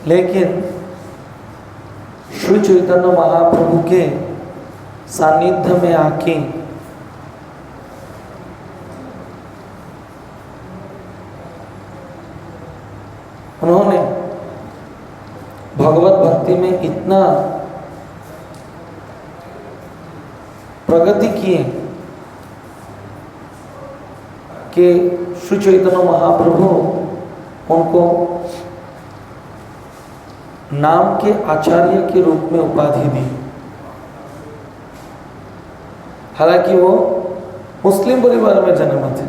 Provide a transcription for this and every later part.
लेकिन श्री चैतन्य महाप्रभु के सानिध्य में आके उन्होंने भगवत भक्ति में इतना प्रगति किए कि श्री चैतन्य महाप्रभु उनको नाम के आचार्य के रूप में उपाधि दी। हालांकि वो मुस्लिम परिवार में जन्म थे।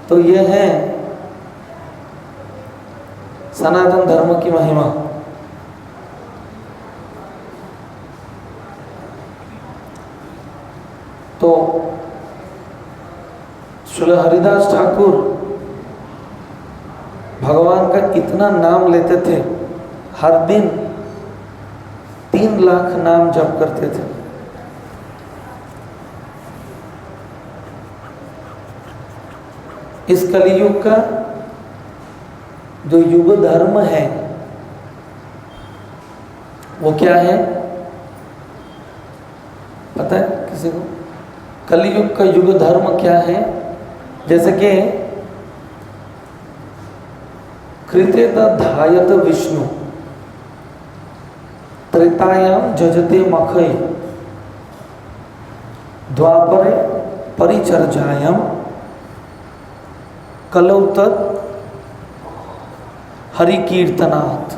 तो ये है सनातन धर्म की महिमा। तो श्रील हरिदास ठाकुर भगवान का इतना नाम लेते थे, हर दिन 3 लाख नाम जप करते थे। इस कलियुग का जो युग धर्म है वो क्या है पता है किसी को? कलियुग का युग धर्म क्या है? जैसे कि कृतेत ध्यायत विष्णु, त्रेतायाम जजते मखय, द्वापरे परिचर्यायाम, कलौ तत् हरि कीर्तनात्।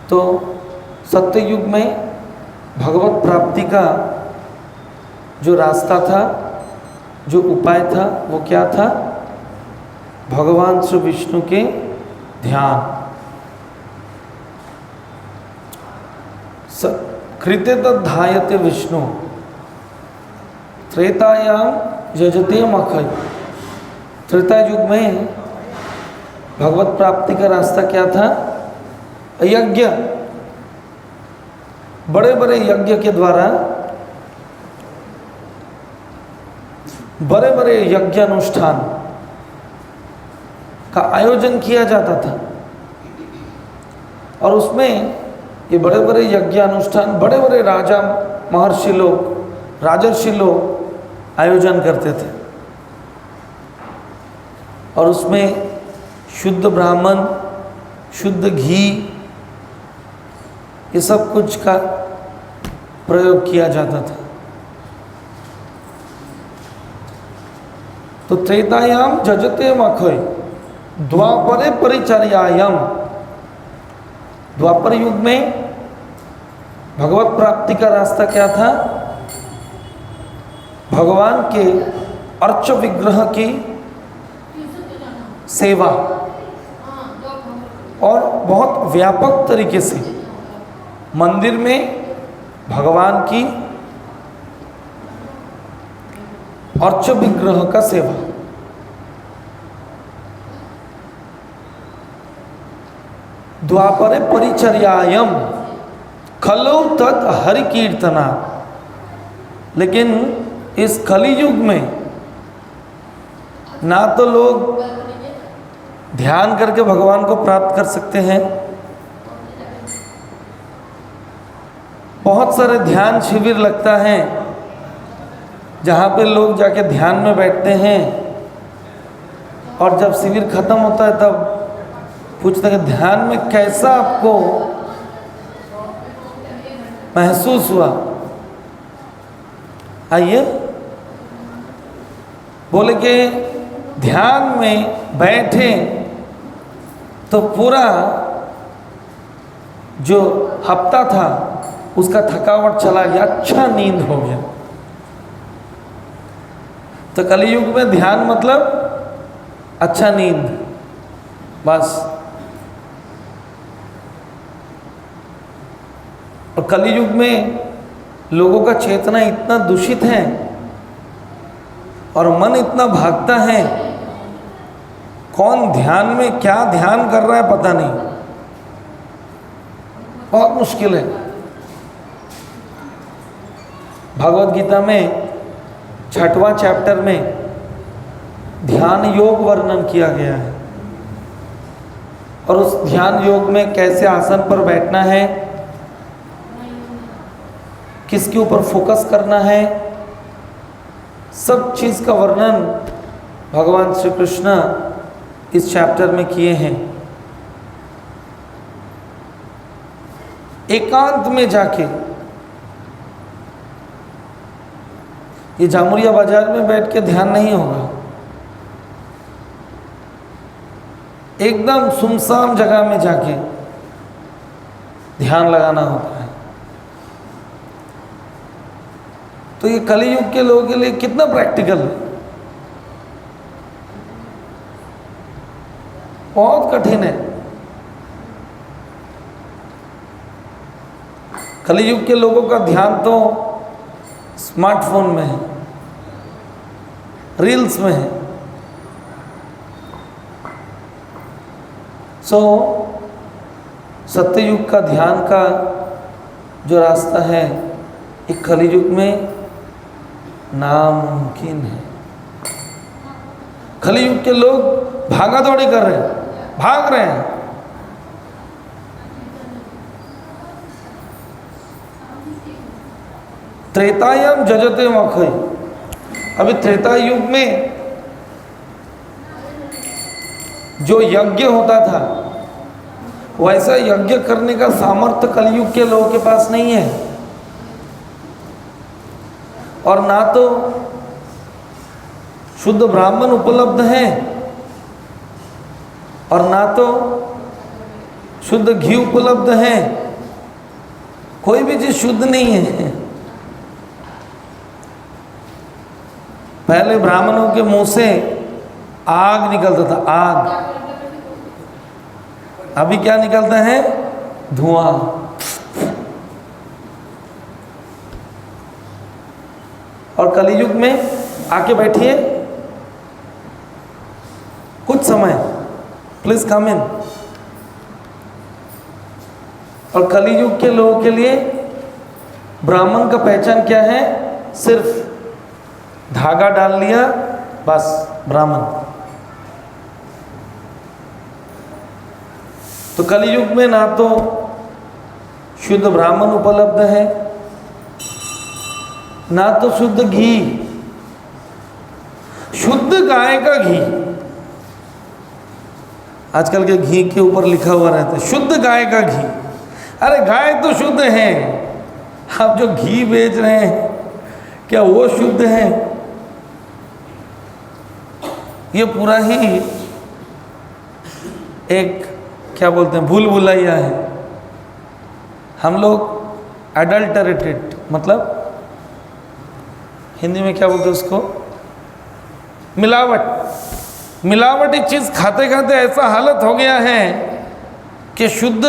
तो सत्ययुग में भगवत प्राप्ति का जो रास्ता था, जो उपाय था, वो क्या था? भगवान श्री विष्णु के ध्यान। कृतेत ध्यायते विष्णु, त्रेतायाम यजते मखय। त्रेता युग में भगवत प्राप्ति का रास्ता क्या था? यज्ञ, बड़े बड़े यज्ञ के द्वारा बड़े बड़े यज्ञ अनुष्ठान का आयोजन किया जाता था। और उसमें ये बड़े बड़े यज्ञ अनुष्ठान बड़े बड़े राजा, महर्षि लोग, राजर्षि लोग आयोजन करते थे। और उसमें शुद्ध ब्राह्मण, शुद्ध घी, ये सब कुछ का प्रयोग किया जाता था। तो त्रेतायाम जजते मखय, द्वापरे परिचर्यायाम। द्वापर युग में भगवत प्राप्ति का रास्ता क्या था? भगवान के अर्च विग्रह की सेवा, और बहुत व्यापक तरीके से मंदिर में भगवान की अर्च विग्रह का सेवा। द्वापरे परिचर्यायम, खलौ तत् हरि कीर्तना। लेकिन इस कली युग में ना तो लोग ध्यान करके भगवान को प्राप्त कर सकते हैं, बहुत सारे ध्यान शिविर लगता है जहाँ पे लोग जाके ध्यान में बैठते हैं, और जब शिविर खत्म होता है तब पूछते हैं ध्यान में कैसा आपको महसूस हुआ। आइए, बोले कि ध्यान में बैठे तो पूरा जो हफ्ता था उसका थकावट चला गया, अच्छा नींद हो गया। तो कलियुग में ध्यान मतलब अच्छा नींद, बस। और कलियुग में लोगों का चेतना इतना दूषित है और मन इतना भागता है, कौन ध्यान में क्या ध्यान कर रहा है पता नहीं, बहुत मुश्किल है। भगवत गीता में 6वां चैप्टर में ध्यान योग वर्णन किया गया है। और उस ध्यान योग में कैसे आसन पर बैठना है, किसके ऊपर फोकस करना है, सब चीज़ का वर्णन भगवान श्री कृष्ण इस चैप्टर में किए हैं। एकांत में जाके, ये जामुरिया बाजार में बैठ के ध्यान नहीं होगा, एकदम सुनसान जगह में जाके ध्यान लगाना होता है। तो ये कलियुग के लोगों के लिए कितना प्रैक्टिकल है, बहुत कठिन है। कलियुग के लोगों का ध्यान तो स्मार्टफोन में है, रील्स में है। सत्ययुग का ध्यान का जो रास्ता है, एक कलियुग में नामुमकिन है। कलियुग के लोग भागा दौड़ी कर रहे हैं, भाग रहे हैं। त्रेतायम जजते मखई, अभी त्रेता युग में जो यज्ञ होता था, वैसा यज्ञ करने का सामर्थ्य कलयुग के लोगों के पास नहीं है। और ना तो शुद्ध ब्राह्मण उपलब्ध हैं और ना तो शुद्ध घी उपलब्ध है। कोई भी चीज शुद्ध नहीं है। पहले ब्राह्मणों के मुंह से आग निकलता था, आग। अभी क्या निकलता है? धुआं। और कलियुग में आके बैठिए कुछ समय, प्लीज कम इन। और कलियुग के लोगों के लिए ब्राह्मण का पहचान क्या है? सिर्फ धागा डाल लिया, बस ब्राह्मण। तो कलियुग में ना तो शुद्ध ब्राह्मण उपलब्ध है, ना तो शुद्ध घी। शुद्ध गाय का घी, आजकल के घी के ऊपर लिखा हुआ रहता है शुद्ध गाय का घी। अरे गाय तो शुद्ध है, आप जो घी बेच रहे हैं क्या वो शुद्ध है? ये पूरा ही एक क्या बोलते हैं, भूल भुलैया है। हम लोग एडल्टरेटेड, मतलब हिंदी में क्या बोलते हैं उसको? मिलावट। मिलावटी चीज़ खाते खाते ऐसा हालत हो गया है कि शुद्ध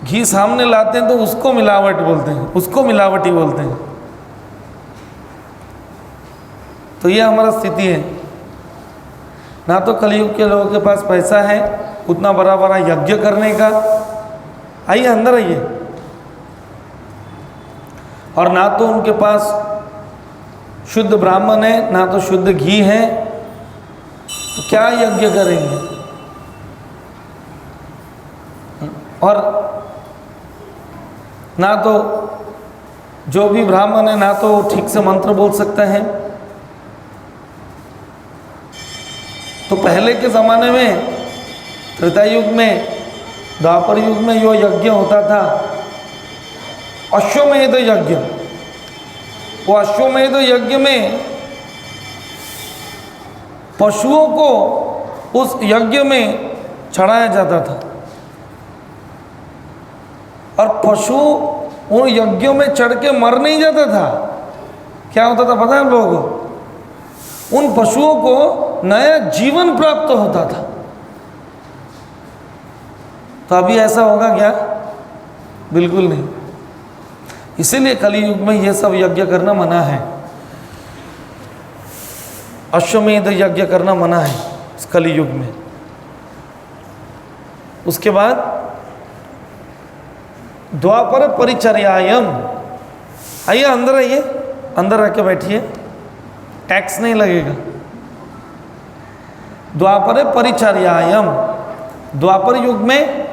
घी सामने लाते हैं तो उसको मिलावट बोलते हैं, उसको मिलावटी बोलते हैं। तो ये हमारा स्थिति है। ना तो कलयुग के लोगों के पास पैसा है उतना बड़ा बड़ा यज्ञ करने का। आइए अंदर आइए। और ना तो उनके पास शुद्ध ब्राह्मण है, ना तो शुद्ध घी है, तो क्या यज्ञ करेंगे? और ना तो जो भी ब्राह्मण है ना तो ठीक से मंत्र बोल सकता है। तो पहले के ज़माने में, त्रेता युग में, द्वापर युग में यो यज्ञ होता था अश्वमेध यज्ञ। वो अश्वमेध यज्ञ में पशुओं को उस यज्ञ में चढ़ाया जाता था। और पशु उन यज्ञों में चढ़ के मर नहीं जाता था। क्या होता था पता है आप लोगों को? उन पशुओं को नया जीवन प्राप्त होता था। तो अभी ऐसा होगा क्या? बिल्कुल नहीं। इसीलिए कलियुग में ये सब यज्ञ करना मना है। अश्वमेध यज्ञ करना मना है इस कलियुग में। उसके बाद द्वापर परिचर्यायम। आइए अंदर आइए, अंदर आके बैठिए, टैक्स नहीं लगेगा। द्वापर परिचर्यायम, द्वापर युग में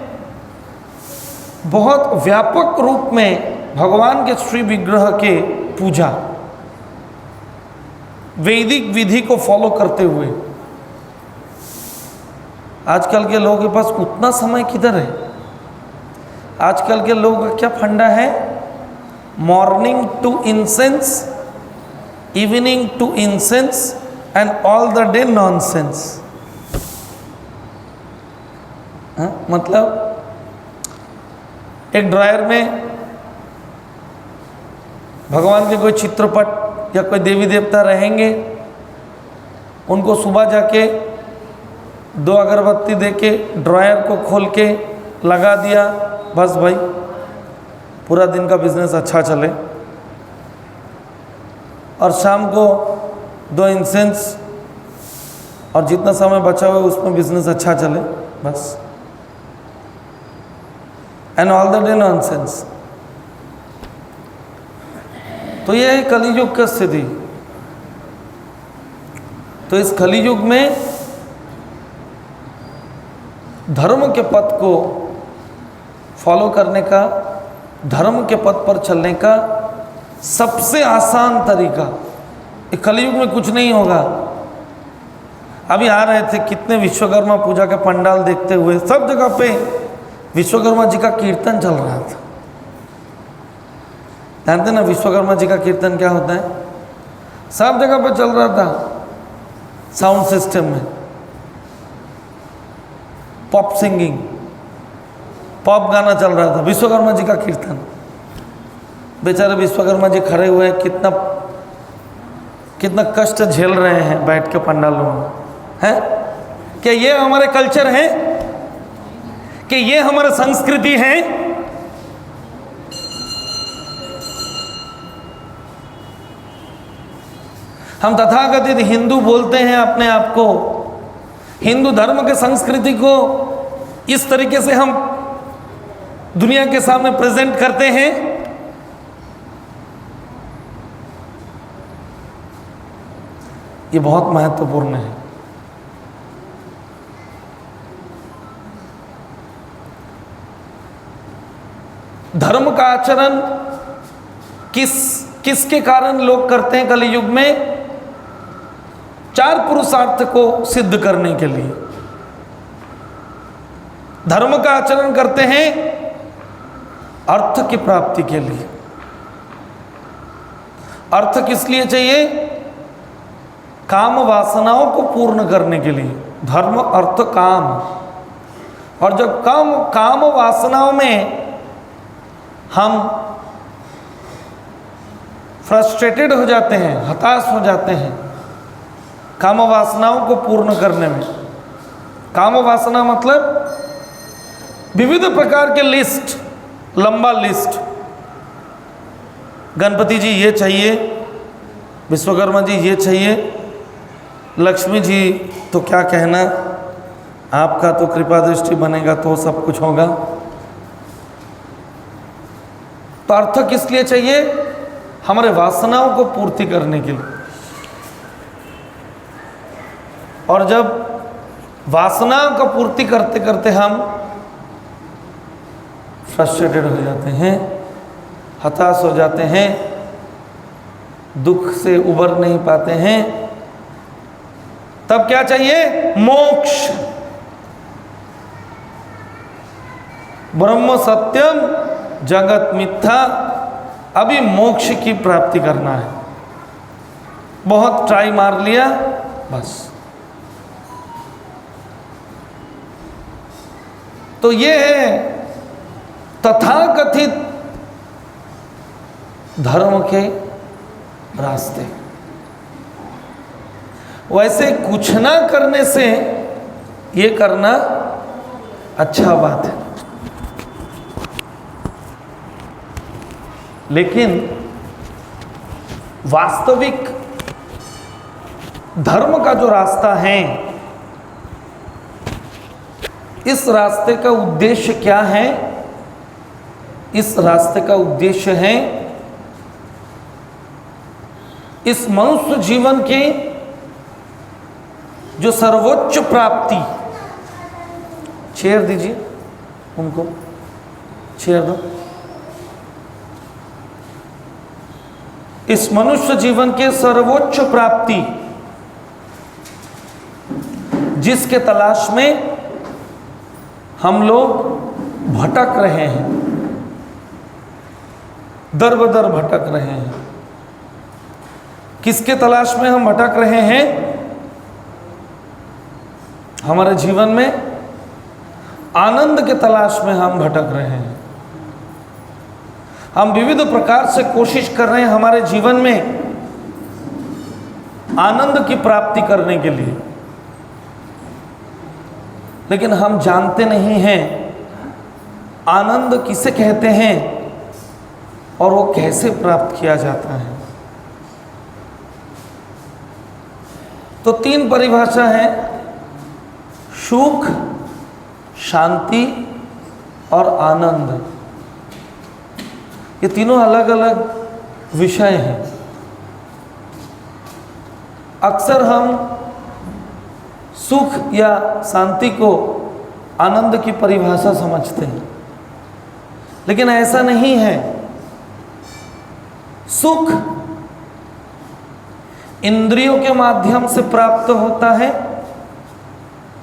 बहुत व्यापक रूप में भगवान के श्री विग्रह के पूजा वैदिक विधि को फॉलो करते हुए। आजकल के लोगों के पास उतना समय किधर है? आजकल के लोगों का क्या फंडा है? Morning to incense, evening to incense and all the day nonsense. मतलब एक ड्रायर में भगवान के कोई चित्रपट या कोई देवी देवता रहेंगे, उनको सुबह जाके 2 अगरबत्ती देके ड्रायर को खोल के लगा दिया, बस भाई पूरा दिन का बिजनेस अच्छा चले। और शाम को 2 इंसेंस और जितना समय बचा हुआ है उसमें बिजनेस अच्छा चले, बस। And all the day nonsense. तो यह है कलियुग की स्थिति। तो इस कलियुग में धर्म के पथ को फॉलो करने का, धर्म के पथ पर चलने का सबसे आसान तरीका, कलियुग में कुछ नहीं होगा। अभी आ रहे थे, कितने विश्वकर्मा पूजा के पंडाल देखते हुए सब जगह पे विश्वकर्मा जी का कीर्तन चल रहा था। जानते ना विश्वकर्मा जी का कीर्तन क्या होता है? सब जगह पे चल रहा था, साउंड सिस्टम में पॉप सिंगिंग, पॉप गाना चल रहा था, विश्वकर्मा जी का कीर्तन। बेचारे विश्वकर्मा जी खड़े हुए कितना कष्ट झेल रहे हैं बैठ के पंडालों में। हैं क्या ये हमारे कल्चर है? कि ये हमारा संस्कृति है? हम तथाकथित हिंदू बोलते हैं अपने आप को, हिंदू धर्म के संस्कृति को इस तरीके से हम दुनिया के सामने प्रेजेंट करते हैं। ये बहुत महत्वपूर्ण है। धर्म का आचरण किसके कारण लोग करते हैं कलियुग में? 4 पुरुषार्थ को सिद्ध करने के लिए धर्म का आचरण करते हैं। अर्थ की प्राप्ति के लिए। अर्थ किस लिए चाहिए? काम वासनाओं को पूर्ण करने के लिए। धर्म, अर्थ, काम। और जब काम वासनाओं में हम फ्रस्ट्रेटेड हो जाते हैं, हताश हो जाते हैं काम वासनाओं को पूर्ण करने में। काम वासना मतलब विविध प्रकार के लिस्ट, लंबा लिस्ट। गणपति जी ये चाहिए, विश्वकर्मा जी ये चाहिए, लक्ष्मी जी तो क्या कहना, आपका तो कृपा दृष्टि बनेगा तो सब कुछ होगा। तो अर्थ किस लिए चाहिए? हमारे वासनाओं को पूर्ति करने के लिए। और जब वासनाओं का पूर्ति करते करते हम फ्रस्ट्रेटेड हो जाते हैं, हताश हो जाते हैं, दुख से उबर नहीं पाते हैं, तब क्या चाहिए? मोक्ष। ब्रह्म सत्यम जगत मिथ्या। अभी मोक्ष की प्राप्ति करना है। बहुत ट्राई मार लिया, बस। तो ये है तथाकथित धर्म के रास्ते। वैसे कुछ ना करने से ये करना अच्छा बात है, लेकिन वास्तविक धर्म का जो रास्ता है, इस रास्ते का उद्देश्य क्या है? इस रास्ते का उद्देश्य है इस मनुष्य जीवन के जो सर्वोच्च प्राप्ति, चेयर दीजिए, उनको चेयर दो। इस मनुष्य जीवन के सर्वोच्च प्राप्ति जिसके तलाश में हम लोग भटक रहे हैं, दर बदर भटक रहे हैं। किसके तलाश में हम भटक रहे हैं? हमारे जीवन में आनंद के तलाश में हम भटक रहे हैं। हम विविध प्रकार से कोशिश कर रहे हैं हमारे जीवन में आनंद की प्राप्ति करने के लिए, लेकिन हम जानते नहीं हैं आनंद किसे कहते हैं और वो कैसे प्राप्त किया जाता है। तो 3 परिभाषा है, सुख, शांति और आनंद। ये तीनों अलग अलग विषय हैं। अक्सर हम सुख या शांति को आनंद की परिभाषा समझते हैं, लेकिन ऐसा नहीं है। सुख इंद्रियों के माध्यम से प्राप्त होता है,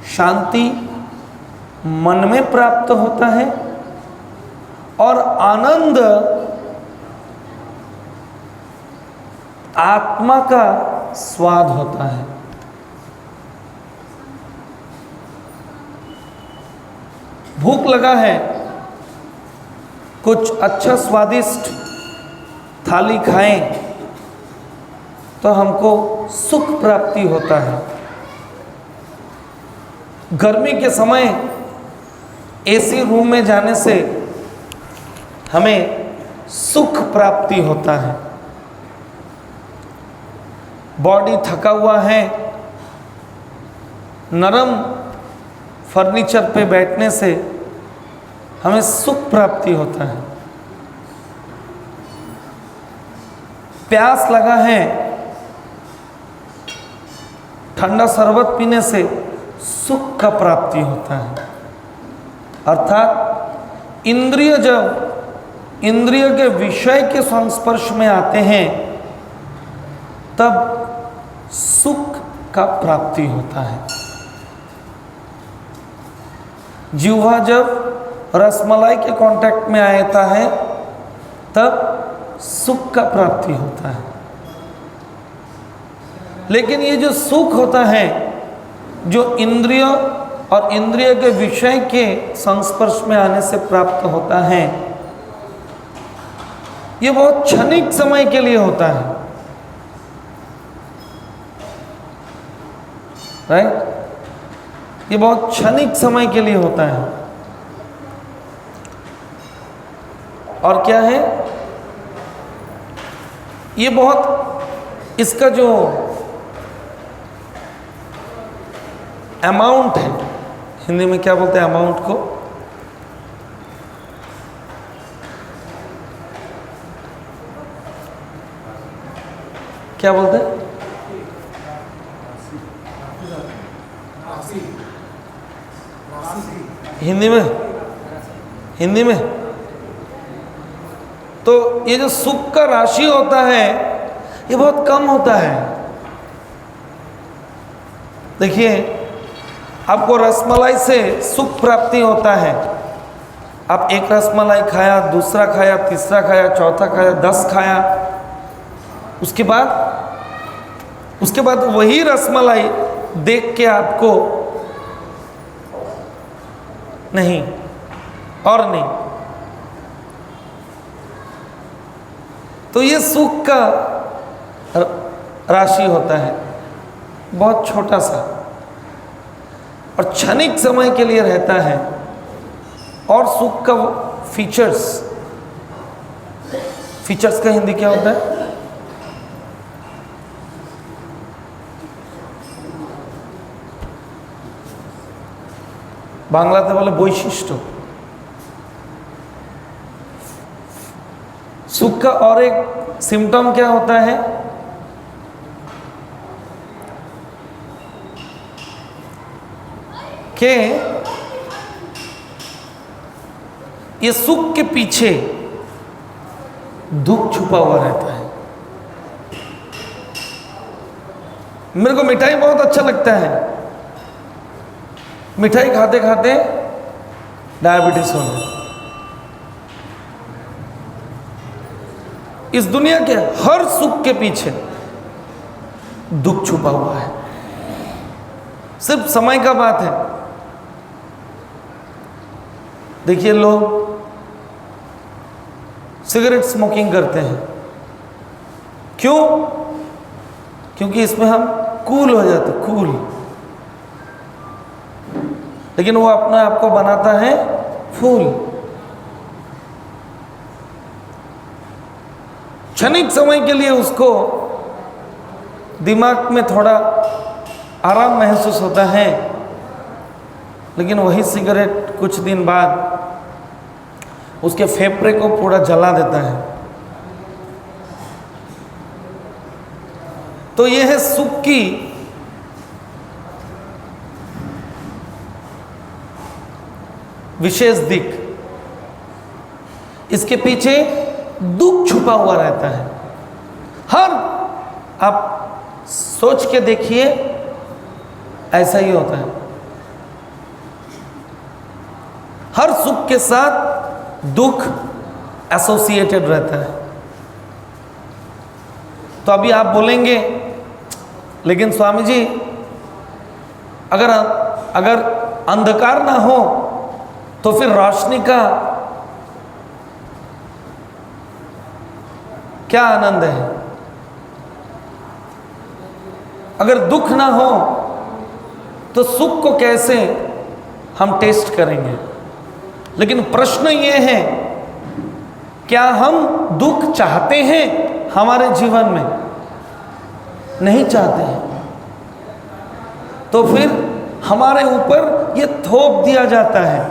शांति मन में प्राप्त होता है, और आनंद आत्मा का स्वाद होता है। भूख लगा है, कुछ अच्छा स्वादिष्ट थाली खाएं तो हमको सुख प्राप्ति होता है। गर्मी के समय एसी रूम में जाने से हमें सुख प्राप्ति होता है। बॉडी थका हुआ है, नरम फर्नीचर पे बैठने से हमें सुख प्राप्ति होता है। प्यास लगा है, ठंडा शरबत पीने से सुख का प्राप्ति होता है। अर्थात इंद्रिय जब इंद्रिय के विषय के संस्पर्श में आते हैं तब सुख का प्राप्ति होता है। जीवा जब रसमलाई के कांटेक्ट में आता है तब सुख का प्राप्ति होता है। लेकिन ये जो सुख होता है, जो इंद्रिय और इंद्रिय के विषय के संस्पर्श में आने से प्राप्त होता है, ये बहुत क्षणिक समय के लिए होता है। राइट? ये बहुत क्षणिक समय के लिए होता है। और क्या है, ये बहुत, इसका जो अमाउंट है, हिंदी में क्या बोलते हैं अमाउंट को? क्या बोलते हैं? हिंदी में तो ये जो सुख का राशि होता है ये बहुत कम होता है। देखिए, आपको रसमलाई से सुख प्राप्ति होता है। आप एक रसमलाई खाया, दूसरा खाया, तीसरा खाया, चौथा खाया, 10 खाया, उसके बाद वही रसमलाई देख के आपको नहीं और नहीं, तो ये सुख का राशि होता है, बहुत छोटा सा और क्षणिक समय के लिए रहता है। और सुख का फीचर्स का हिंदी क्या होता है? बांग्लाते बोले বৈশিষ্ট্য। सुख का और एक सिम्टम क्या होता है? कि ये सुख के पीछे दुख छुपा हुआ रहता है। मेरे को मिठाई बहुत अच्छा लगता है, मिठाई खाते खाते डायबिटीज हो गया। इस दुनिया के हर सुख के पीछे दुख छुपा हुआ है, सिर्फ समय का बात है। देखिए, लोग सिगरेट स्मोकिंग करते हैं, क्यों? क्योंकि इसमें हम कूल हो जाते, कूल। लेकिन वो अपने आप को बनाता है फूल। क्षणिक समय के लिए उसको दिमाग में थोड़ा आराम महसूस होता है, लेकिन वही सिगरेट कुछ दिन बाद उसके फेफड़े को पूरा जला देता है। तो यह है सुख की विशेष दिक। इसके पीछे दुख छुपा हुआ रहता है। आप सोच के देखिए, ऐसा ही होता है। हर सुख के साथ दुख एसोसिएटेड रहता है। तो अभी आप बोलेंगे, लेकिन स्वामी जी, अगर अंधकार ना हो तो फिर रोशनी का क्या आनंद है? अगर दुख ना हो तो सुख को कैसे हम टेस्ट करेंगे? लेकिन प्रश्न ये है, क्या हम दुख चाहते हैं हमारे जीवन में? नहीं चाहते हैं। तो फिर हमारे ऊपर ये थोप दिया जाता है।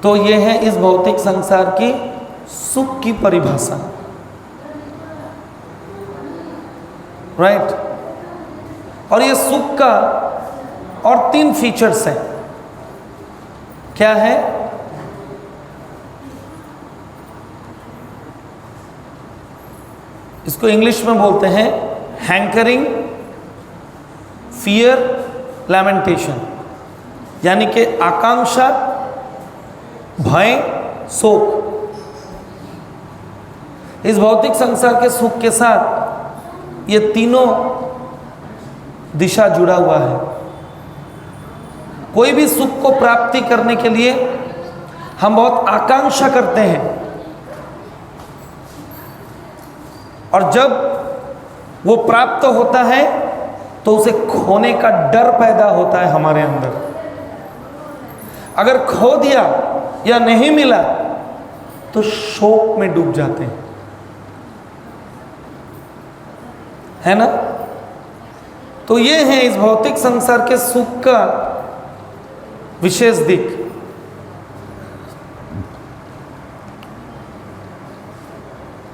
तो ये है इस भौतिक संसार की सुख की परिभाषा, राइट? और ये सुख का और 3 फीचर्स हैं। क्या है? इसको इंग्लिश में बोलते हैं हैंकरिंग, फियर, लैमेंटेशन। यानी कि आकांक्षा, भय, शोक। इस भौतिक संसार के सुख के साथ ये तीनों दिशा जुड़ा हुआ है। कोई भी सुख को प्राप्ति करने के लिए हम बहुत आकांक्षा करते हैं, और जब वो प्राप्त होता है तो उसे खोने का डर पैदा होता है हमारे अंदर। अगर खो दिया या नहीं मिला तो शोक में डूब जाते हैं, है ना? तो ये है इस भौतिक संसार के सुख का विशेष दिक।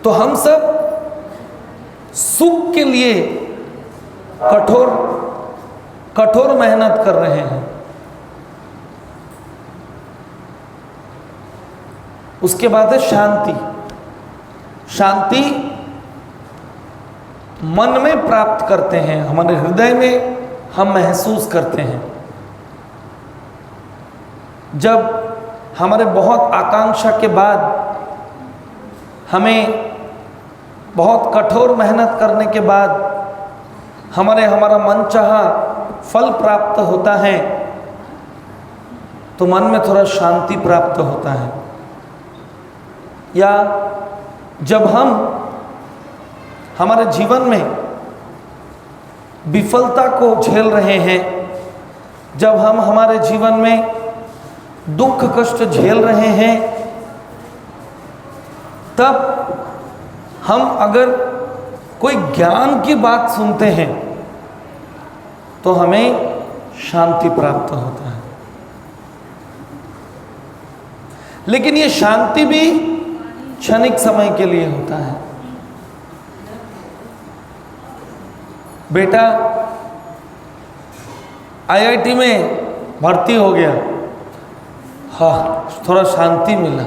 तो हम सब सुख के लिए कठोर मेहनत कर रहे हैं। उसके बाद है शांति। शांति मन में प्राप्त करते हैं, हमारे हृदय में हम महसूस करते हैं। जब हमारे बहुत आकांक्षा के बाद हमें बहुत कठोर मेहनत करने के बाद हमारा मनचाहा फल प्राप्त होता है, तो मन में थोड़ा शांति प्राप्त होता है। या जब हम हमारे जीवन में विफलता को झेल रहे हैं, जब हम हमारे जीवन में दुख कष्ट झेल रहे हैं, तब हम अगर कोई ज्ञान की बात सुनते हैं तो हमें शांति प्राप्त होता है। लेकिन ये शांति भी क्षणिक समय के लिए होता है। बेटा आईआईटी में भर्ती हो गया, हाँ, थोड़ा शांति मिला।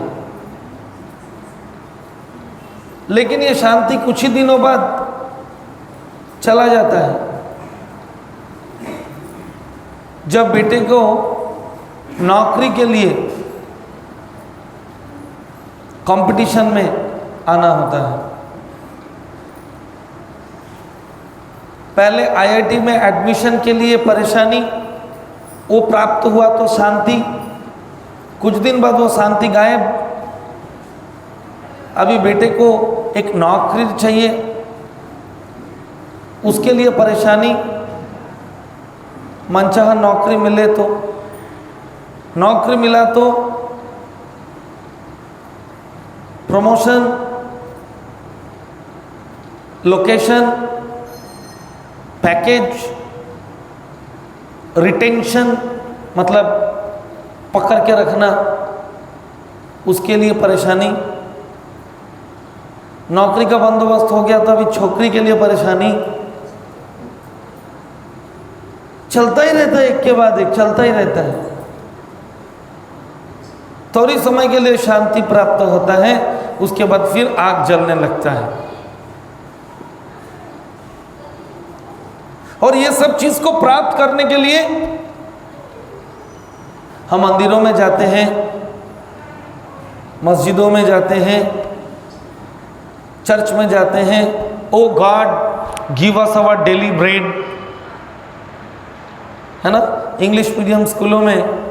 लेकिन ये शांति कुछ ही दिनों बाद चला जाता है। जब बेटे को नौकरी के लिए कंपटीशन में आना होता है, पहले आईआईटी में एडमिशन के लिए परेशानी, वो प्राप्त हुआ तो शांति, कुछ दिन बाद वो शांति गायब। अभी बेटे को एक नौकरी चाहिए, उसके लिए परेशानी, मनचाहा नौकरी मिले तो, नौकरी मिला तो प्रमोशन, लोकेशन, पैकेज, रिटेंशन मतलब पकड़ के रखना, उसके लिए परेशानी। नौकरी का बंदोबस्त हो गया तो अभी छोकरी के लिए परेशानी। चलता ही रहता है, एक के बाद एक चलता ही रहता है। थोड़ी समय के लिए शांति प्राप्त होता है, उसके बाद फिर आग जलने लगता है। और ये सब चीज को प्राप्त करने के लिए हम मंदिरों में जाते हैं, मस्जिदों में जाते हैं, चर्च में जाते हैं। O God give us our daily bread, है ना। इंग्लिश मीडियम स्कूलों में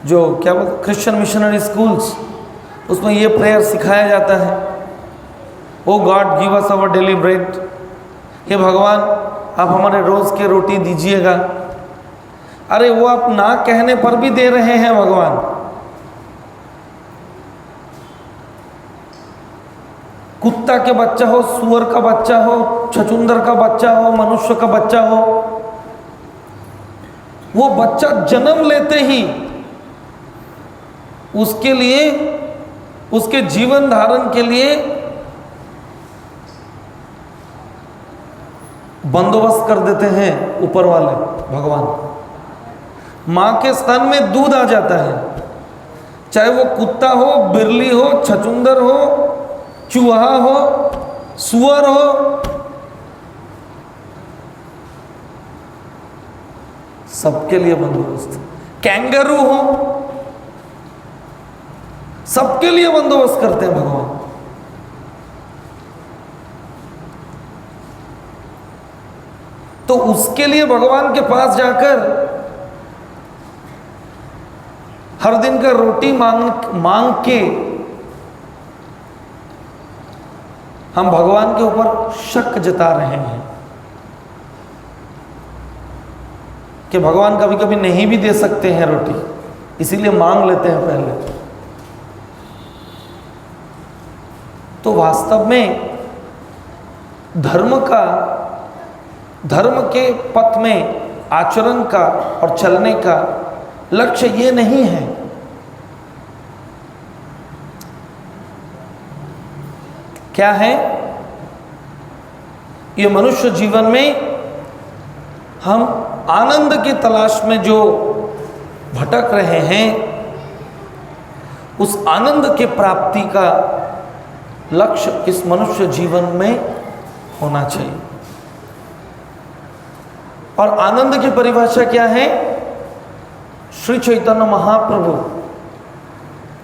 जो क्या बोलते क्रिश्चियन मिशनरी स्कूल्स, उसमें ये प्रेयर सिखाया जाता है, O God give us our daily bread. हे भगवान आप हमारे रोज के रोटी दीजिएगा। अरे वो आप ना कहने पर भी दे रहे हैं भगवान। कुत्ता के बच्चा हो, सुअर का बच्चा हो, छछूंदर का बच्चा हो, मनुष्य का बच्चा हो, वो बच्चा जन्म लेते ही उसके लिए, उसके जीवन धारण के लिए बंदोबस्त कर देते हैं ऊपर वाले भगवान। मां के स्तन में दूध आ जाता है, चाहे वो कुत्ता हो, बिरली हो, छछूंदर हो, चूहा हो, सुअर हो, सबके लिए बंदोबस्त। कैंगरू हो, सबके लिए बंदोबस्त करते हैं भगवान। तो उसके लिए भगवान के पास जाकर हर दिन का रोटी मांग के हम भगवान के ऊपर शक जता रहे हैं कि भगवान कभी कभी नहीं भी दे सकते हैं रोटी, इसीलिए मांग लेते हैं पहले। तो वास्तव में धर्म के पथ में आचरण का और चलने का लक्ष्य ये नहीं है। क्या है? ये मनुष्य जीवन में हम आनंद की तलाश में जो भटक रहे हैं, उस आनंद के प्राप्ति का लक्ष्य इस मनुष्य जीवन में होना चाहिए। और आनंद की परिभाषा क्या है? श्री चैतन्य महाप्रभु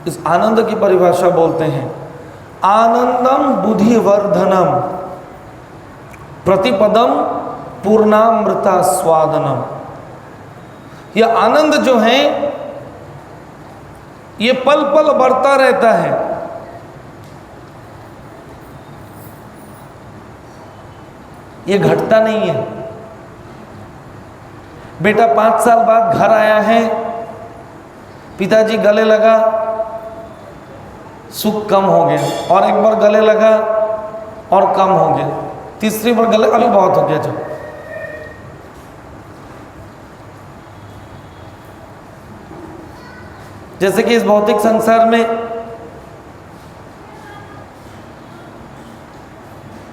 इस आनंद की परिभाषा बोलते हैं, आनंदम बुद्धिवर्धनम प्रतिपदम पूर्णामृता स्वादनम। यह आनंद जो है ये पल पल बढ़ता रहता है। ये घटता नहीं है। बेटा 5 साल बाद घर आया है, पिताजी गले लगा, सुख कम हो गया, और एक बार गले लगा और कम हो गया, तीसरी बार गले अभी बहुत हो गया। जब जैसे कि इस भौतिक संसार में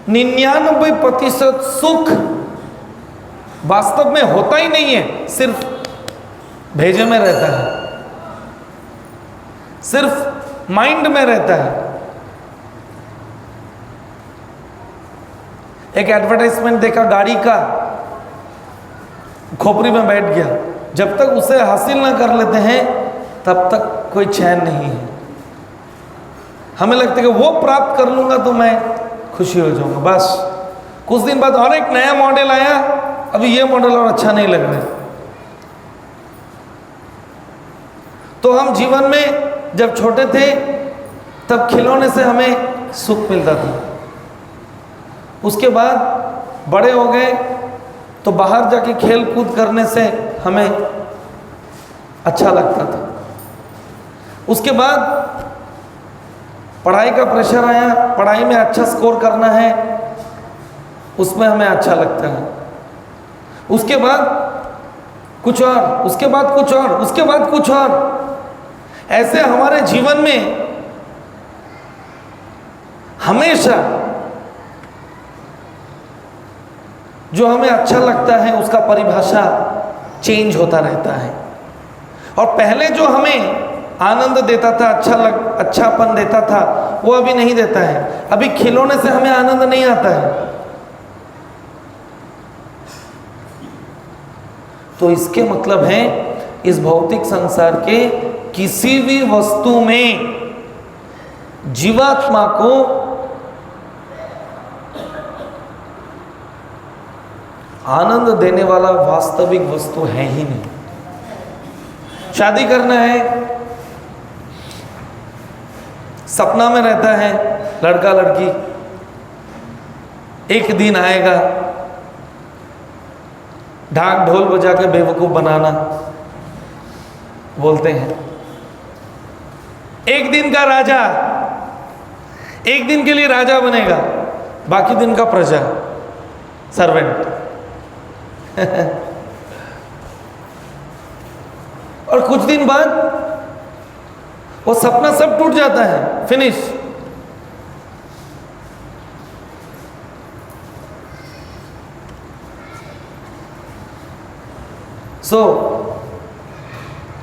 99% सुख वास्तव में होता ही नहीं है, सिर्फ भेजे में रहता है। सिर्फ माइंड में रहता है। एक एडवर्टाइजमेंट देखा गाड़ी का, खोपड़ी में बैठ गया। जब तक उसे हासिल ना कर लेते हैं तब तक कोई चैन नहीं है। हमें लगता है कि वो प्राप्त कर लूंगा तो मैं खुशी हो जाऊंगा। बस कुछ दिन बाद और एक नया मॉडल आया, अभी ये मॉडल और अच्छा नहीं लग रहा है। तो हम जीवन में जब छोटे थे तब खिलौने से हमें सुख मिलता था। उसके बाद बड़े हो गए तो बाहर जाके खेल कूद करने से हमें अच्छा लगता था। उसके बाद पढ़ाई का प्रेशर आया, पढ़ाई में अच्छा स्कोर करना है, उसमें हमें अच्छा लगता है। उसके बाद कुछ और, उसके बाद कुछ और, उसके बाद कुछ और। ऐसे हमारे जीवन में हमेशा जो हमें अच्छा लगता है उसका परिभाषा चेंज होता रहता है। और पहले जो हमें आनंद देता था, अच्छापन देता था, वो अभी नहीं देता है। अभी खिलौने से हमें आनंद नहीं आता है। तो इसके मतलब है इस भौतिक संसार के किसी भी वस्तु में जीवात्मा को आनंद देने वाला वास्तविक वस्तु है ही नहीं। शादी करना है, सपना में रहता है लड़का लड़की, एक दिन आएगा ढाक ढोल बजा के बेवकूफ बनाना बोलते हैं। एक दिन का राजा, एक दिन के लिए राजा बनेगा, बाकी दिन का प्रजा, सर्वेंट। और कुछ दिन बाद वो सपना सब टूट जाता है, फिनिश।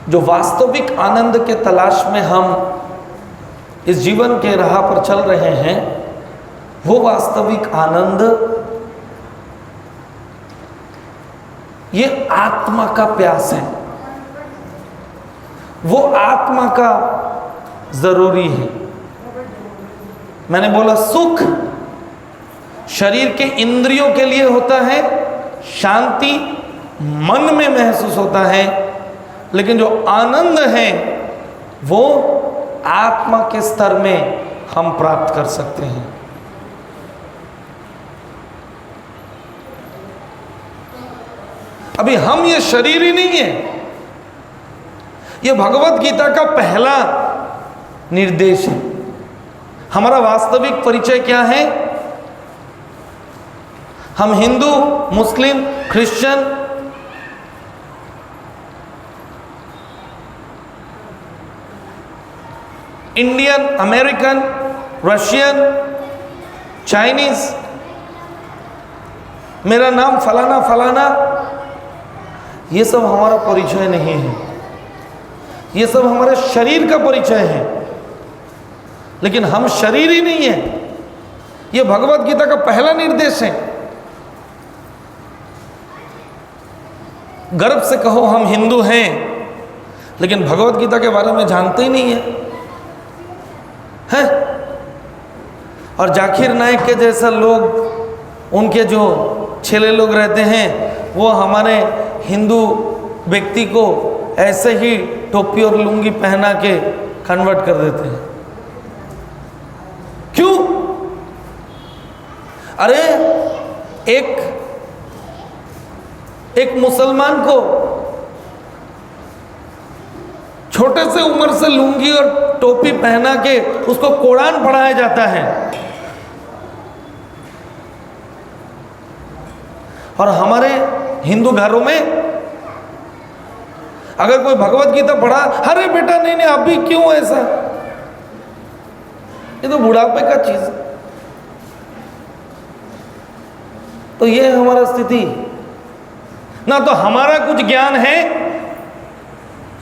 जो वास्तविक आनंद के तलाश में हम इस जीवन के राह पर चल रहे हैं, वो वास्तविक आनंद ये आत्मा का प्यास है, वो आत्मा का जरूरी है। मैंने बोला सुख शरीर के इंद्रियों के लिए होता है, शांति मन में महसूस होता है, लेकिन जो आनंद है वो आत्मा के स्तर में हम प्राप्त कर सकते हैं। अभी हम ये शरीर ही नहीं है। ये भगवत गीता का पहला निर्देश है। हमारा वास्तविक परिचय क्या है? हम Hindu, Muslim, Christian, Indian, American, Russian, Chinese, मेरा नाम फलाना फलाना, ये सब हमारा परिचय नहीं है। ये सब हमारे शरीर का परिचय है, लेकिन हम शरीर ही नहीं है। ये भगवत गीता का पहला निर्देश है। गर्व से कहो हम हिंदू हैं, लेकिन भगवत गीता के बारे में जानते ही नहीं है। और जाकिर नाइक के जैसा लोग, उनके जो छेले लोग रहते हैं, वो हमारे हिंदू व्यक्ति को ऐसे ही टोपी और लुंगी पहना के कन्वर्ट कर देते हैं। क्यों? अरे एक मुसलमान को छोटे से उम्र से लुंगी और टोपी पहना के उसको कुरान पढ़ाया जाता है, और हमारे हिंदू घरों में अगर कोई भगवत गीता पढ़ा, अरे बेटा नहीं नहीं अभी क्यों ऐसा, ये तो बुढ़ापे का चीज है। तो ये है हमारा स्थिति। ना तो हमारा कुछ ज्ञान है,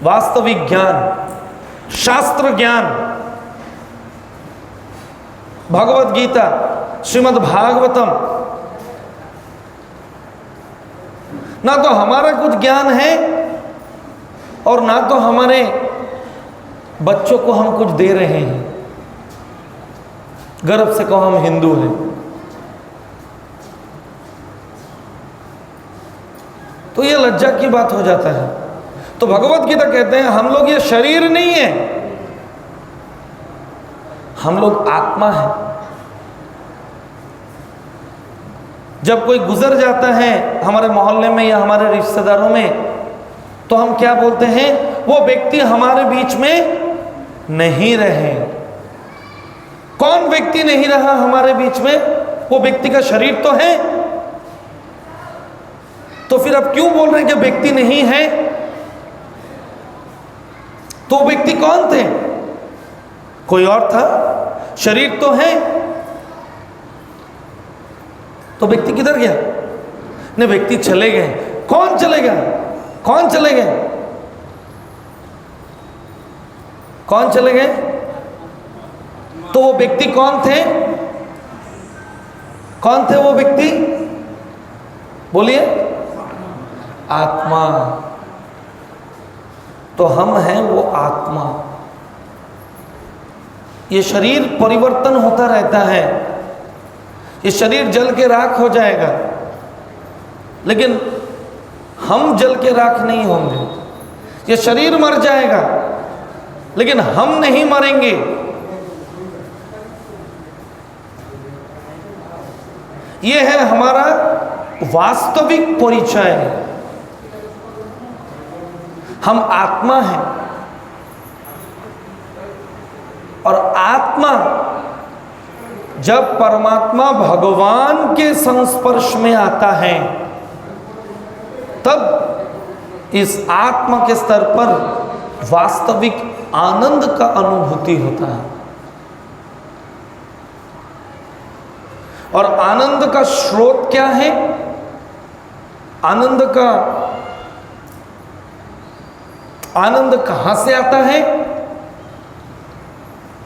वास्तविक ज्ञान शास्त्र ज्ञान, भगवत गीता, श्रीमद् भागवतम, ना तो हमारा कुछ ज्ञान है और ना तो हमारे बच्चों को हम कुछ दे रहे हैं। गर्व से कहो हम हिंदू हैं। तो ये लज्जा की बात हो जाता है। तो भगवत गीता कहते हैं हम लोग ये शरीर नहीं है, हम लोग आत्मा है। जब कोई गुजर जाता है हमारे मोहल्ले में या हमारे रिश्तेदारों में, तो हम क्या बोलते हैं? वो व्यक्ति हमारे बीच में नहीं रहे। कौन व्यक्ति नहीं रहा हमारे बीच में? वो व्यक्ति का शरीर तो है। तो फिर अब क्यों बोल रहे हैं कि व्यक्ति नहीं है? तो व्यक्ति कौन थे? कोई और था। शरीर तो है, तो व्यक्ति किधर गया? नहीं, व्यक्ति चले गए। कौन चले गया? कौन चले गए? कौन चले गए? तो वो व्यक्ति कौन थे? कौन थे वो व्यक्ति? बोलिए। आत्मा। तो हम हैं वो आत्मा। ये शरीर परिवर्तन होता रहता है। ये शरीर जल के राख हो जाएगा, लेकिन हम जल के राख नहीं होंगे। ये शरीर मर जाएगा, लेकिन हम नहीं मरेंगे। ये है हमारा वास्तविक परिचय। हम आत्मा हैं, और आत्मा जब परमात्मा भगवान के संस्पर्श में आता है, तब इस आत्मा के स्तर पर वास्तविक आनंद का अनुभूति होता है। और आनंद का स्रोत क्या है? आनंद कहां से आता है?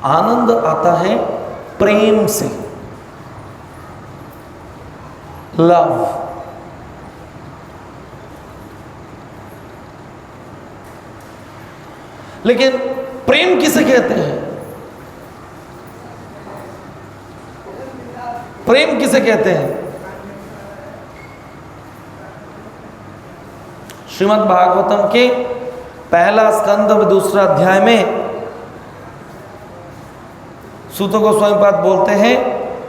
आनंद आता है प्रेम से, लव। लेकिन प्रेम किसे कहते हैं? प्रेम किसे कहते हैं? श्रीमद् भागवतम के पहला स्कंद में दूसरा अध्याय में सूत गोस्वामी पाद बोलते हैं,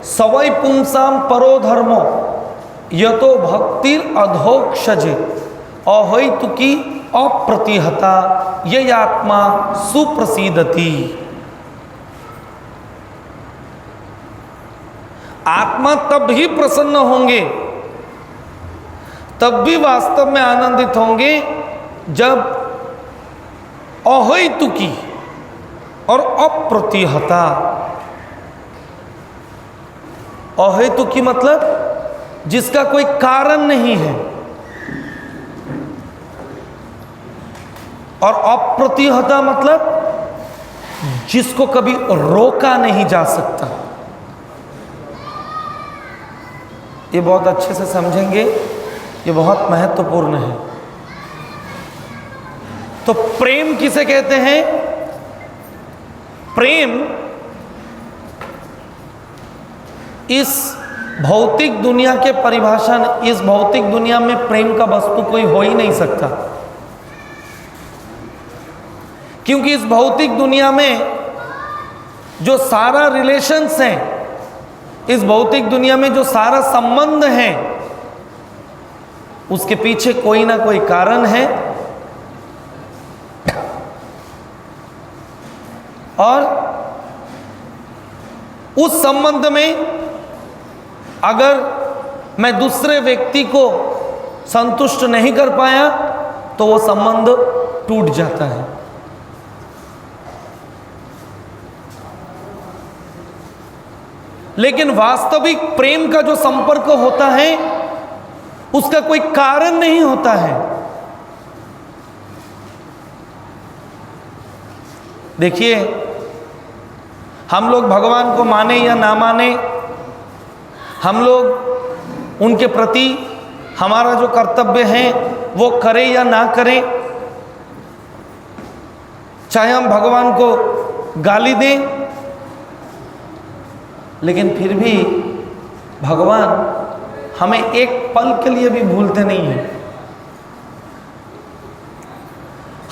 सवै पुंसाम परो धर्मो यतो भक्तिर अधोक्षजे अहैतुकी अप्रतिहता ये आत्मा सुप्रसिद्धति। आत्मा तब ही प्रसन्न होंगे, तब भी वास्तव में आनंदित होंगे, जब अहैतुकी और अप्रतिहता। अहेतुकी मतलब जिसका कोई कारण नहीं है, और अप्रतिहता मतलब जिसको कभी रोका नहीं जा सकता। ये बहुत अच्छे से समझेंगे, ये बहुत महत्वपूर्ण है। तो प्रेम किसे कहते हैं? प्रेम इस भौतिक दुनिया के परिभाषा, इस भौतिक दुनिया में प्रेम का वस्तु कोई हो ही नहीं सकता, क्योंकि इस भौतिक दुनिया में जो सारा रिलेशंस हैं, इस भौतिक दुनिया में जो सारा संबंध है, उसके पीछे कोई ना कोई कारण है। और उस संबंध में अगर मैं दूसरे व्यक्ति को संतुष्ट नहीं कर पाया तो वो संबंध टूट जाता है। लेकिन वास्तविक प्रेम का जो संपर्क होता है उसका कोई कारण नहीं होता है। देखिए, हम लोग भगवान को माने या ना माने, हम लोग उनके प्रति हमारा जो कर्तव्य है वो करें या ना करें, चाहे हम भगवान को गाली दें, लेकिन फिर भी भगवान हमें एक पल के लिए भी भूलते नहीं हैं।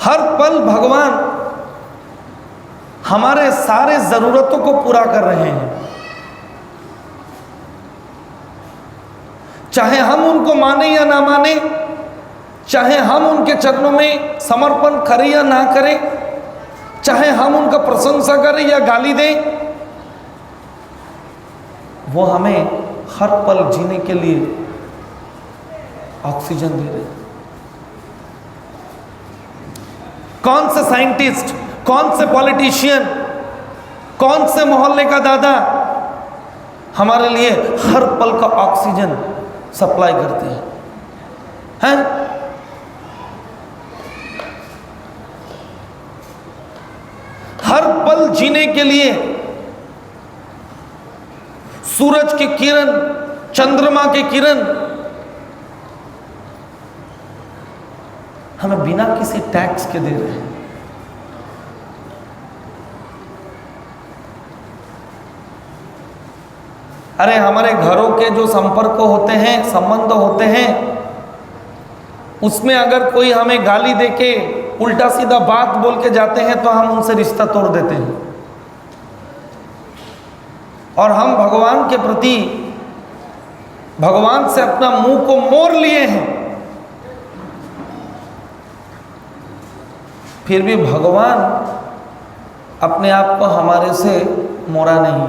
हर पल भगवान हमारे सारे जरूरतों को पूरा कर रहे हैं, चाहे हम उनको माने या ना माने, चाहे हम उनके चरणों में समर्पण करें या ना करें, चाहे हम उनका प्रशंसा करें या गाली दें, वो हमें हर पल जीने के लिए ऑक्सीजन दे रहे हैं। कौन से साइंटिस्ट, कौन से पॉलिटिशियन, कौन से मोहल्ले का दादा हमारे लिए हर पल का ऑक्सीजन सप्लाई करते हैं? हर पल जीने के लिए सूरज की किरण, चंद्रमा की किरण हमें बिना किसी टैक्स के दे रहे हैं। अरे हमारे घरों के जो संपर्क होते हैं, संबंध होते हैं, उसमें अगर कोई हमें गाली देके उल्टा सीधा बात बोल के जाते हैं तो हम उनसे रिश्ता तोड़ देते हैं। और हम भगवान के प्रति, भगवान से अपना मुंह को मोड़ लिए हैं, फिर भी भगवान अपने आप को हमारे से मोड़ा नहीं।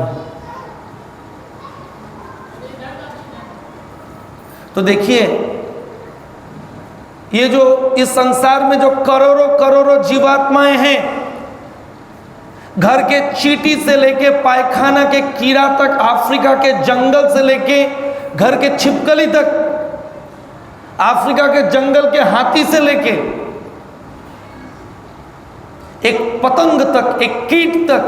तो देखिए, ये जो इस संसार में जो करोड़ों करोड़ों जीवात्माएं हैं, घर के चींटी से लेके पायखाना के कीड़ा तक, अफ्रीका के जंगल से लेके घर के छिपकली तक, अफ्रीका के जंगल के हाथी से लेके एक पतंग तक, एक कीट तक,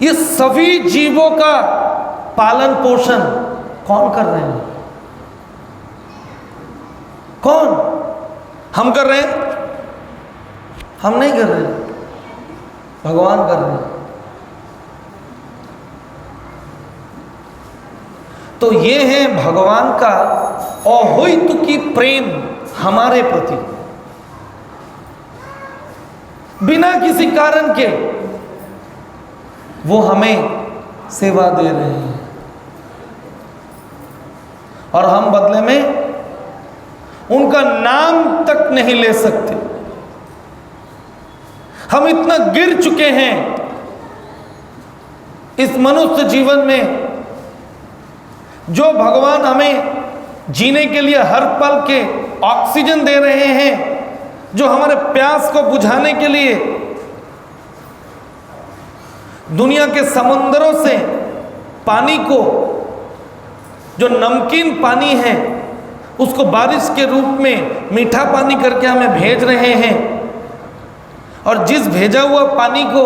ये सभी जीवों का पालन पोषण कौन कर रहे हैं? कौन? हम कर रहे हैं? हम नहीं कर रहे हैं, भगवान कर रहे हैं। तो ये है भगवान का अहोइतुकी प्रेम हमारे प्रति। बिना किसी कारण के वो हमें सेवा दे रहे हैं और हम बदले में उनका नाम तक नहीं ले सकते। हम इतना गिर चुके हैं इस मनुष्य जीवन में, जो भगवान हमें जीने के लिए हर पल के ऑक्सीजन दे रहे हैं, जो हमारे प्यास को बुझाने के लिए दुनिया के समुद्रों से पानी को, जो नमकीन पानी है, उसको बारिश के रूप में मीठा पानी करके हमें भेज रहे हैं, और जिस भेजा हुआ पानी को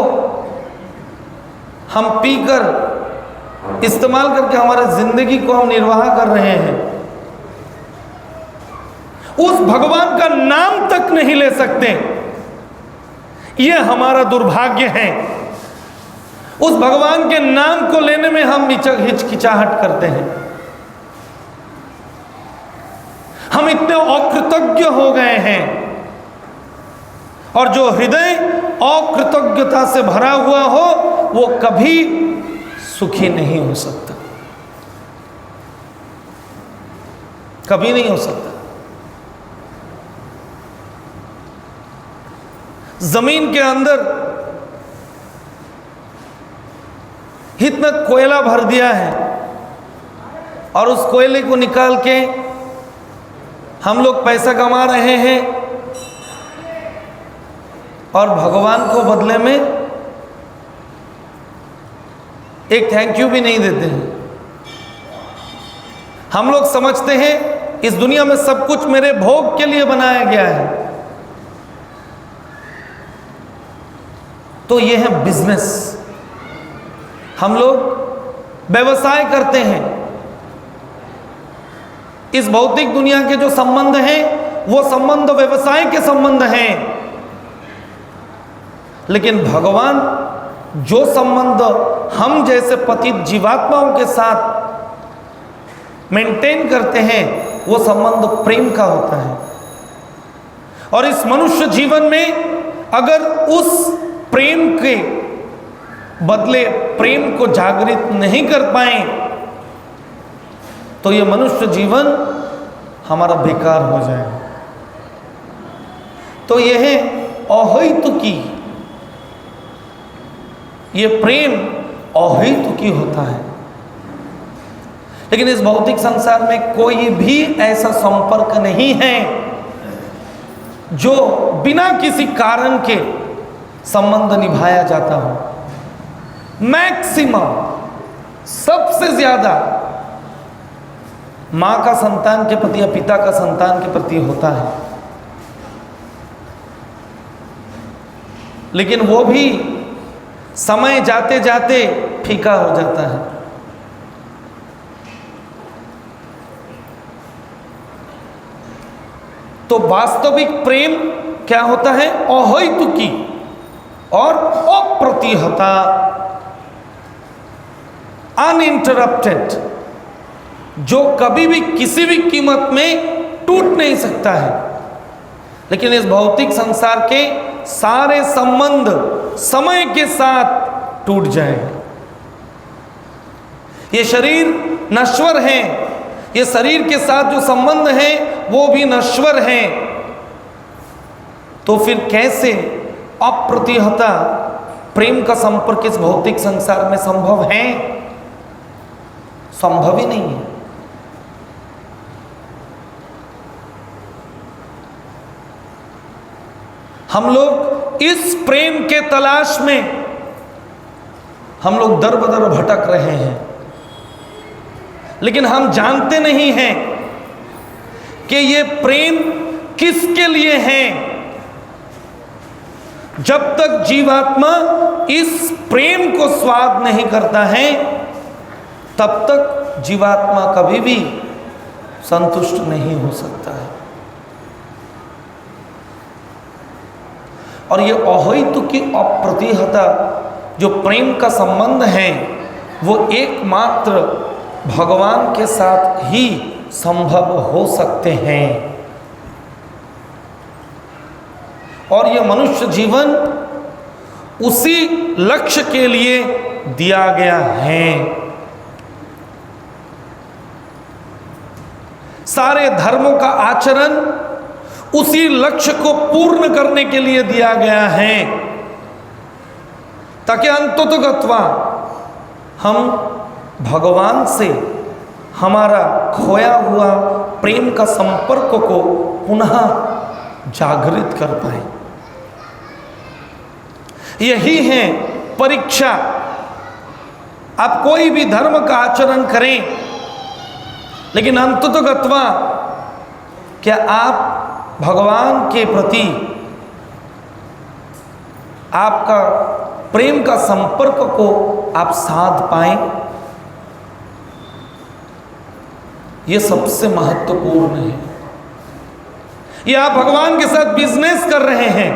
हम पीकर इस्तेमाल करके हमारे जिंदगी को हम निर्वाह कर रहे हैं, उस भगवान का नाम तक नहीं ले सकते। यह हमारा दुर्भाग्य है। उस भगवान के नाम को लेने में हम हिचकिचाहट करते हैं। हम इतने अकृतज्ञ हो गए हैं, और जो हृदय अकृतज्ञता से भरा हुआ हो वो कभी सुखी नहीं हो सकता, कभी नहीं हो सकता। जमीन के अंदर इतना कोयला भर दिया है, और उस कोयले को निकाल के हम लोग पैसा कमा रहे हैं, और भगवान को बदले में एक थैंक यू भी नहीं देते हैं। हम लोग समझते हैं इस दुनिया में सब कुछ मेरे भोग के लिए बनाया गया है, तो ये है बिजनेस। हम लोग व्यवसाय करते हैं। इस भौतिक दुनिया के जो संबंध हैं वो संबंध व्यवसाय के संबंध हैं, लेकिन भगवान जो संबंध हम जैसे पतित जीवात्माओं के साथ मेंटेन करते हैं वो संबंध प्रेम का होता है। और इस मनुष्य जीवन में अगर उस प्रेम के बदले प्रेम को जागृत नहीं कर पाए तो ये मनुष्य जीवन हमारा बेकार हो जाएगा। तो यह है अहेतुकी, ये प्रेम अहेतुकी होता है। लेकिन इस भौतिक संसार में कोई भी ऐसा संपर्क नहीं है जो बिना किसी कारण के संबंध निभाया जाता हो। मैक्सिमम सबसे ज्यादा मां का संतान के प्रति या पिता का संतान के प्रति होता है, लेकिन वो भी समय जाते जाते फीका हो जाता है। तो वास्तविक प्रेम क्या होता है? अहेतुकी और अप्रतिहता, अनइंटरप्टेड, जो कभी भी किसी भी कीमत में टूट नहीं सकता है। लेकिन इस भौतिक संसार के सारे संबंध समय के साथ टूट जाएंगे। ये शरीर नश्वर है, ये शरीर के साथ जो संबंध है वो भी नश्वर है। तो फिर कैसे अप्रतिहता प्रेम का संपर्क इस भौतिक संसार में संभव है? संभव ही नहीं है। हम लोग इस प्रेम के तलाश में हम लोग दर बदर भटक रहे हैं, लेकिन हम जानते नहीं हैं कि ये प्रेम किसके लिए है। जब तक जीवात्मा इस प्रेम को स्वाद नहीं करता है तब तक जीवात्मा कभी भी संतुष्ट नहीं हो सकता है। और ये अहेतुकी अप्रतिहता जो प्रेम का संबंध है वो एकमात्र भगवान के साथ ही संभव हो सकते हैं। और ये मनुष्य जीवन उसी लक्ष्य के लिए दिया गया है। सारे धर्मों का आचरण उसी लक्ष्य को पूर्ण करने के लिए दिया गया है, ताकि अंततोगत्वा हम भगवान से हमारा खोया हुआ प्रेम का संपर्क को पुनः जागृत कर पाए। यही है परीक्षा। आप कोई भी धर्म का आचरण करें, लेकिन अंततोगत्वा क्या आप भगवान के प्रति आपका प्रेम का संपर्क को आप साध पाएं? यह सबसे महत्वपूर्ण है। ये आप भगवान के साथ बिजनेस कर रहे हैं,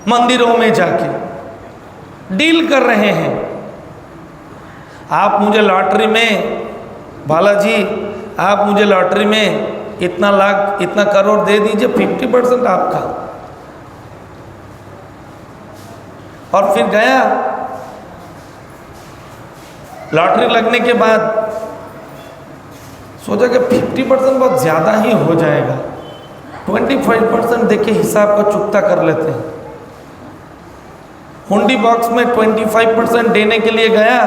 मंदिरों में जाके डील कर रहे हैं। आप मुझे लॉटरी में, बालाजी आप मुझे लॉटरी में इतना लाख इतना करोड़ दे दीजिए, 50% आपका। और फिर गया, लॉटरी लगने के बाद सोचा कि 50% बहुत ज़्यादा ही हो जाएगा, 25% देके हिसाब का चुकता कर लेते हैं। हुंडी बॉक्स में 25% देने के लिए गया,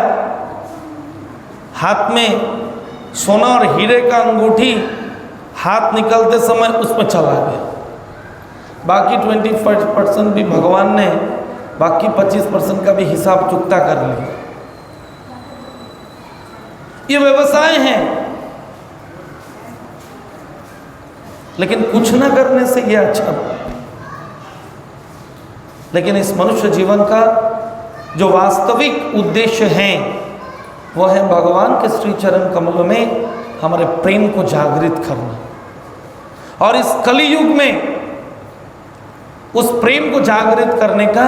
हाथ में सोना और हीरे का अंगूठी हाथ निकलते समय उसमें चला गया। बाकी 25% भी भगवान ने बाकी 25% का भी हिसाब चुकता कर लिया। ये व्यवसाय है, लेकिन कुछ ना करने से ये अच्छा। लेकिन इस मनुष्य जीवन का जो वास्तविक उद्देश्य हैं वो है भगवान के श्री चरण कमलों में हमारे प्रेम को जागृत करना। और इस कलियुग में उस प्रेम को जागृत करने का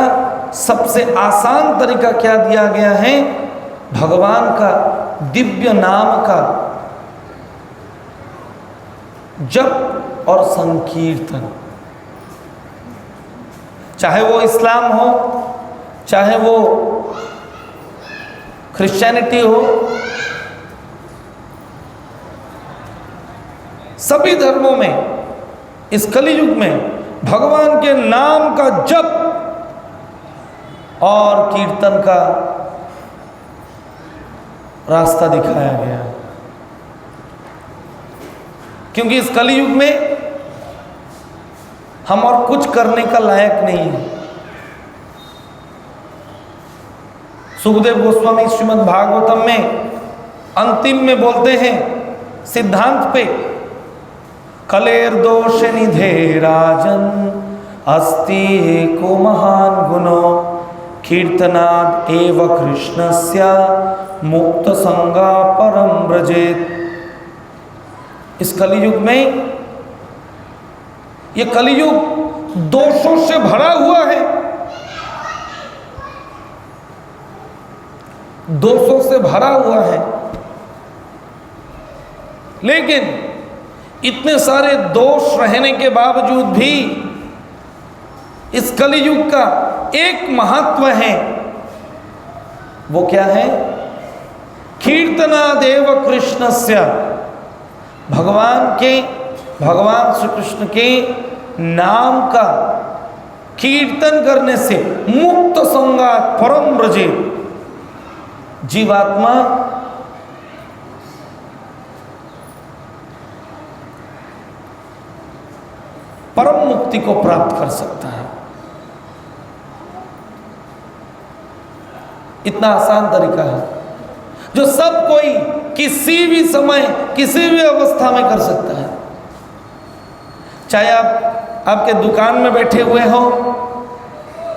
सबसे आसान तरीका क्या दिया गया है? भगवान का दिव्य नाम का जप और संकीर्तन। चाहे वो इस्लाम हो, चाहे वो क्रिश्चियनिटी हो, सभी धर्मों में इस कलियुग में भगवान के नाम का जप और कीर्तन का रास्ता दिखाया गया। क्योंकि इस कलियुग में हम और कुछ करने का लायक नहीं है। सुखदेव गोस्वामी श्रीमद् भागवतम में अंतिम में बोलते हैं सिद्धांत पे, कलेर दोष निधे राजन अस्ति एको महान गुणो कीर्तनाद एव कृष्णस्य मुक्त संगा परम व्रजेत। इस कलियुग में, ये कलियुग दोषों से भरा हुआ है, दोषों से भरा हुआ है। लेकिन इतने सारे दोष रहने के बावजूद भी इस कलियुग का एक महत्व है। वो क्या है? कीर्तनादेव कृष्णस्य, भगवान श्री कृष्ण के नाम का कीर्तन करने से मुक्त संगात परम व्रजे, जीवात्मा परम मुक्ति को प्राप्त कर सकता है। इतना आसान तरीका है जो सब कोई किसी भी समय किसी भी अवस्था में कर सकता है। चाहे आप आपके दुकान में बैठे हुए हो,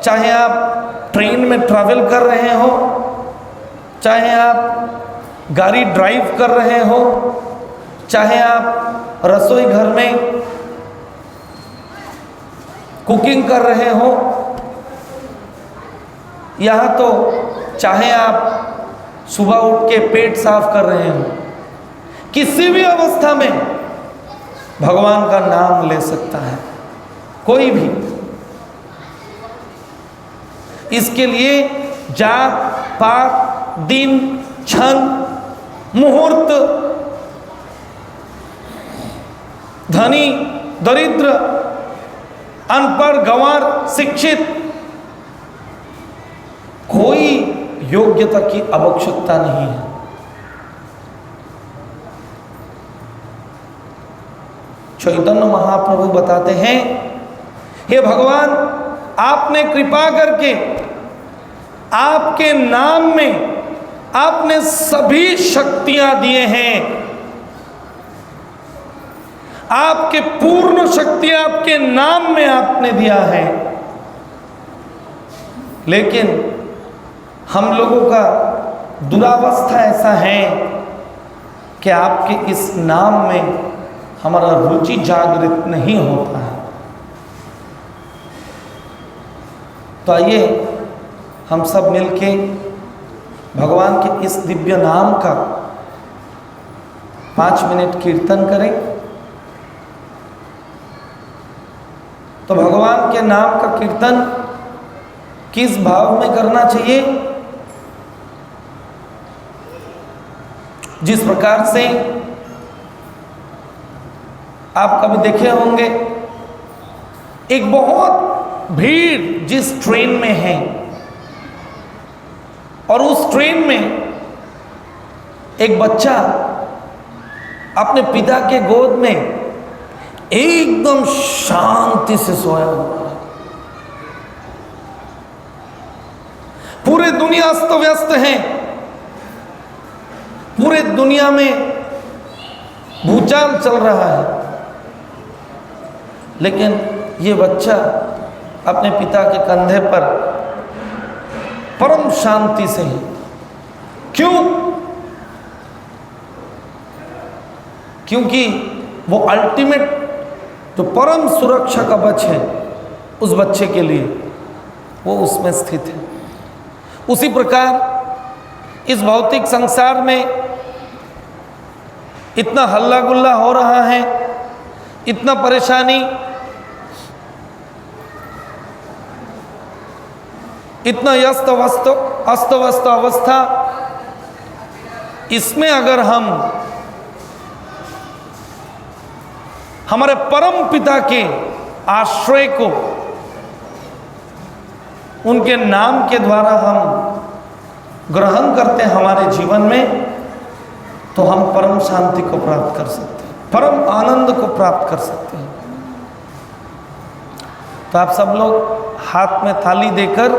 चाहे आप ट्रेन में ट्रैवल कर रहे हो, चाहे आप गाड़ी ड्राइव कर रहे हो, चाहे आप रसोई घर में कुकिंग कर रहे हो, यहाँ तो चाहे आप सुबह उठ के पेट साफ कर रहे हो, किसी भी अवस्था में भगवान का नाम ले सकता है कोई भी। इसके लिए जात पात, दिन, क्षण, मुहूर्त, धनी दरिद्र, अनपढ़ गंवार शिक्षित, कोई योग्यता की आवश्यकता नहीं है। चैतन्य महाप्रभु बताते हैं, हे भगवान, आपने कृपा करके आपके नाम में आपने सभी शक्तियां दिए हैं। आपके पूर्ण शक्तियां आपके नाम में आपने दिया है। लेकिन हम लोगों का दुरावस्था ऐसा है कि आपके इस नाम में हमारा रुचि जागृत नहीं होता है। तो आइए हम सब मिलके भगवान के इस दिव्य नाम का 5 मिनट कीर्तन करें। तो भगवान के नाम का कीर्तन किस भाव में करना चाहिए? जिस प्रकार से आप कभी देखे होंगे, एक बहुत भीड़ जिस ट्रेन में है और उस ट्रेन में एक बच्चा अपने पिता के गोद में एकदम शांति से सोया हुआ है। पूरे दुनिया अस्त व्यस्त है, पूरे दुनिया में भूचाल चल रहा है, लेकिन ये बच्चा अपने पिता के कंधे पर परम शांति से ही। क्यों? क्योंकि वो अल्टीमेट जो परम सुरक्षा का कवच है उस बच्चे के लिए, वो उसमें स्थित है। उसी प्रकार इस भौतिक संसार में इतना हल्ला गुल्ला हो रहा है, इतना परेशानी, इतना अस्त व्यस्त अवस्था, इसमें अगर हम हमारे परम पिता के आश्रय को उनके नाम के द्वारा हम ग्रहण करते हैं हमारे जीवन में, तो हम परम शांति को प्राप्त कर सकते हैं, परम आनंद को प्राप्त कर सकते हैं। तो आप सब लोग हाथ में थाली देकर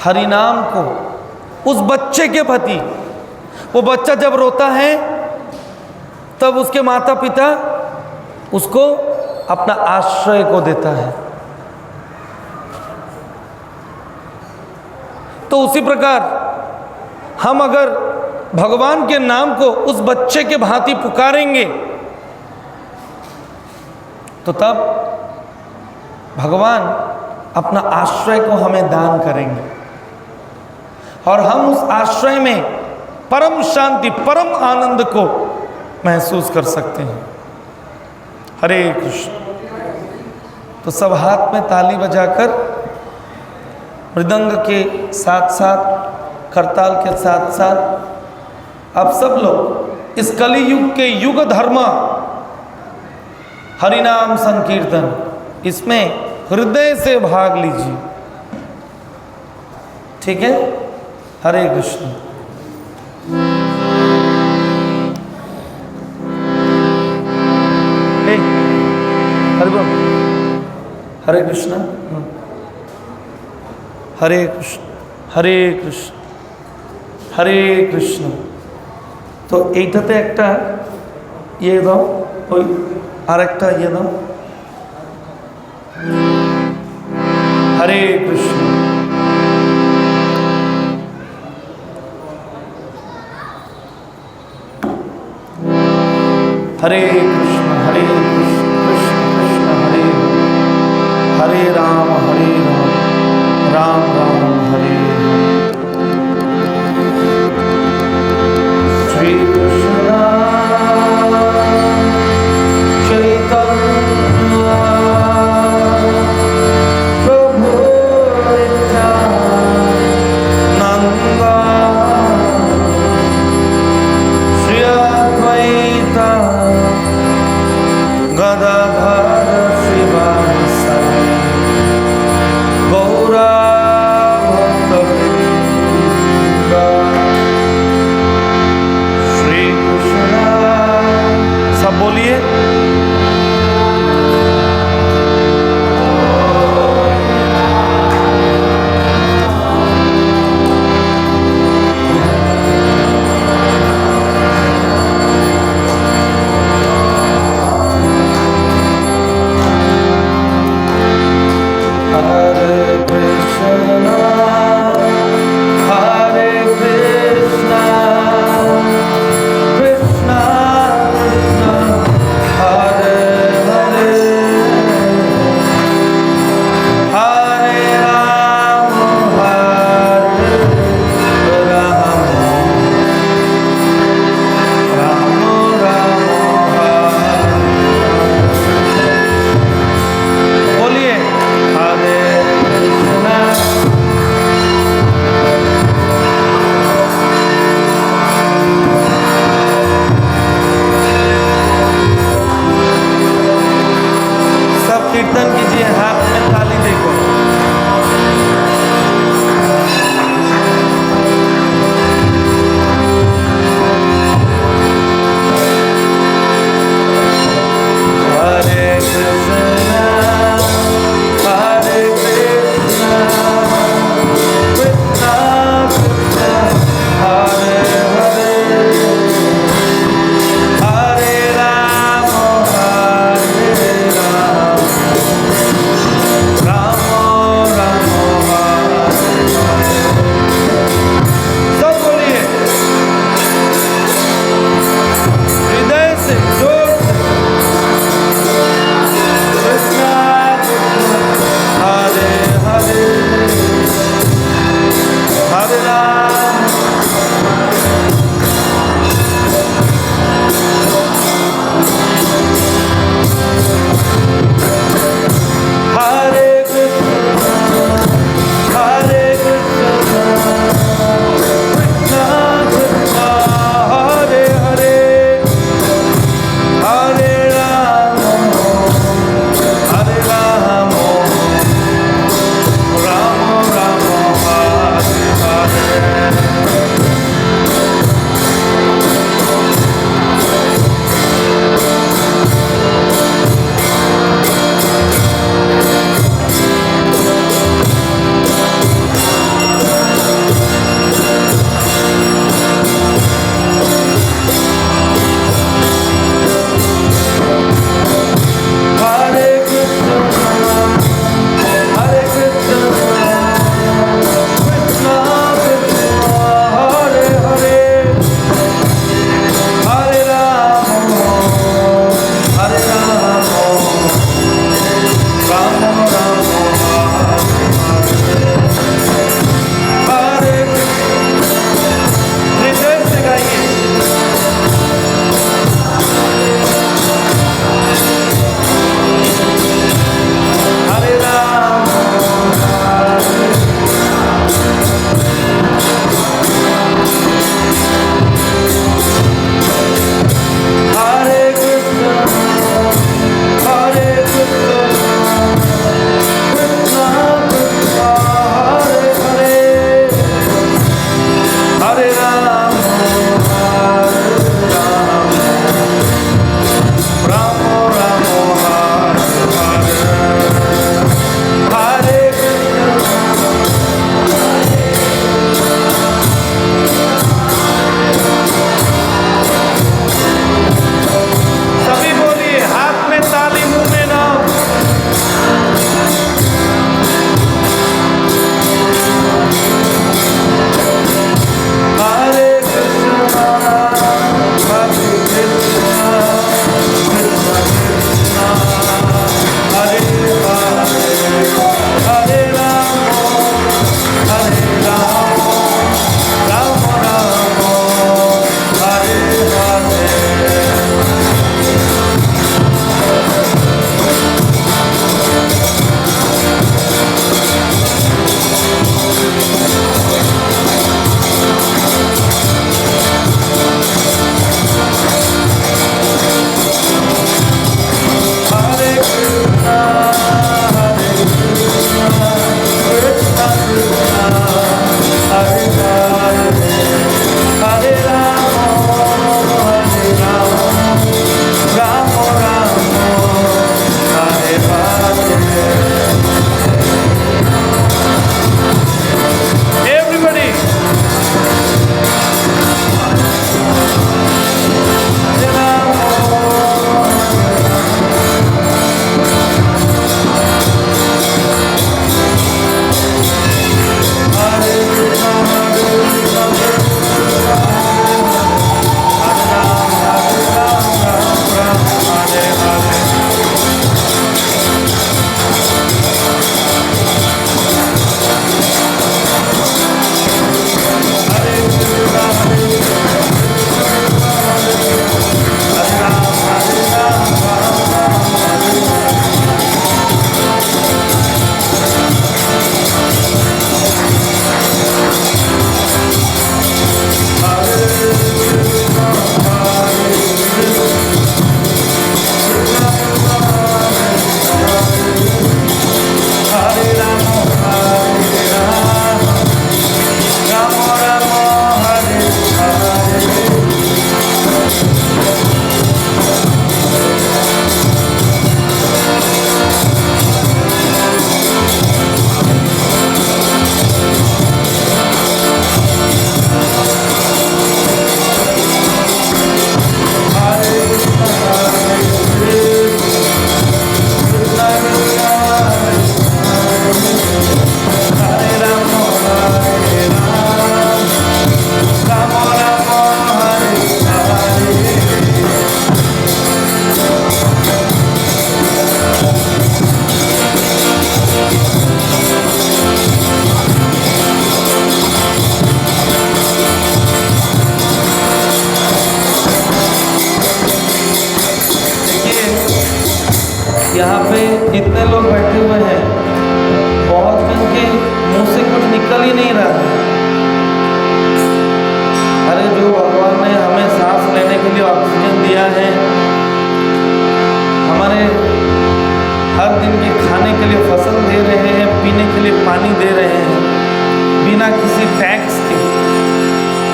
हरिनाम को उस बच्चे के प्रति, वो बच्चा जब रोता है तब उसके माता पिता उसको अपना आश्रय को देता है। तो उसी प्रकार हम अगर भगवान के नाम को उस बच्चे के भांति पुकारेंगे तो तब भगवान अपना आश्रय को हमें दान करेंगे और हम उस आश्रय में परम शांति, परम आनंद को महसूस कर सकते हैं। हरे कृष्ण। तो सब हाथ में ताली बजाकर मृदंग के साथ साथ, करताल के साथ साथ आप सब लोग इस कली युग के युग धर्म हरिनाम संकीर्तन, इसमें हृदय से भाग लीजिए। ठीक है? हरे कृष्ण। हरे कृष्ण, हरे कृष्ण, हरे कृष्ण, हरे कृष्ण। तो এইটাতে একটা ইয়ে দাও, ওই আরেকটা ইয়ে দাও। হরে কৃষ্ণ। हरे कृष्ण, हरे कृष्ण, कृष्ण कृष्ण हरे हरे राम, राम राम हरे श्री कृष्ण चैतन्य प्रभु नित्यानंद श्री अद्वैत गदाधर शिवासादि गौरा भक्तवृंद। श्री कृष्ण। सब बोलिए। अरे इतने लोग बैठे हुए हैं, बहुत जन के मुंह से कुछ निकल ही नहीं रहा। अरे जो भगवान ने हमें सांस लेने के लिए ऑक्सीजन दिया है, हमारे हर दिन के खाने के लिए फसल दे रहे हैं, पीने के लिए पानी दे रहे हैं, बिना किसी टैक्स के,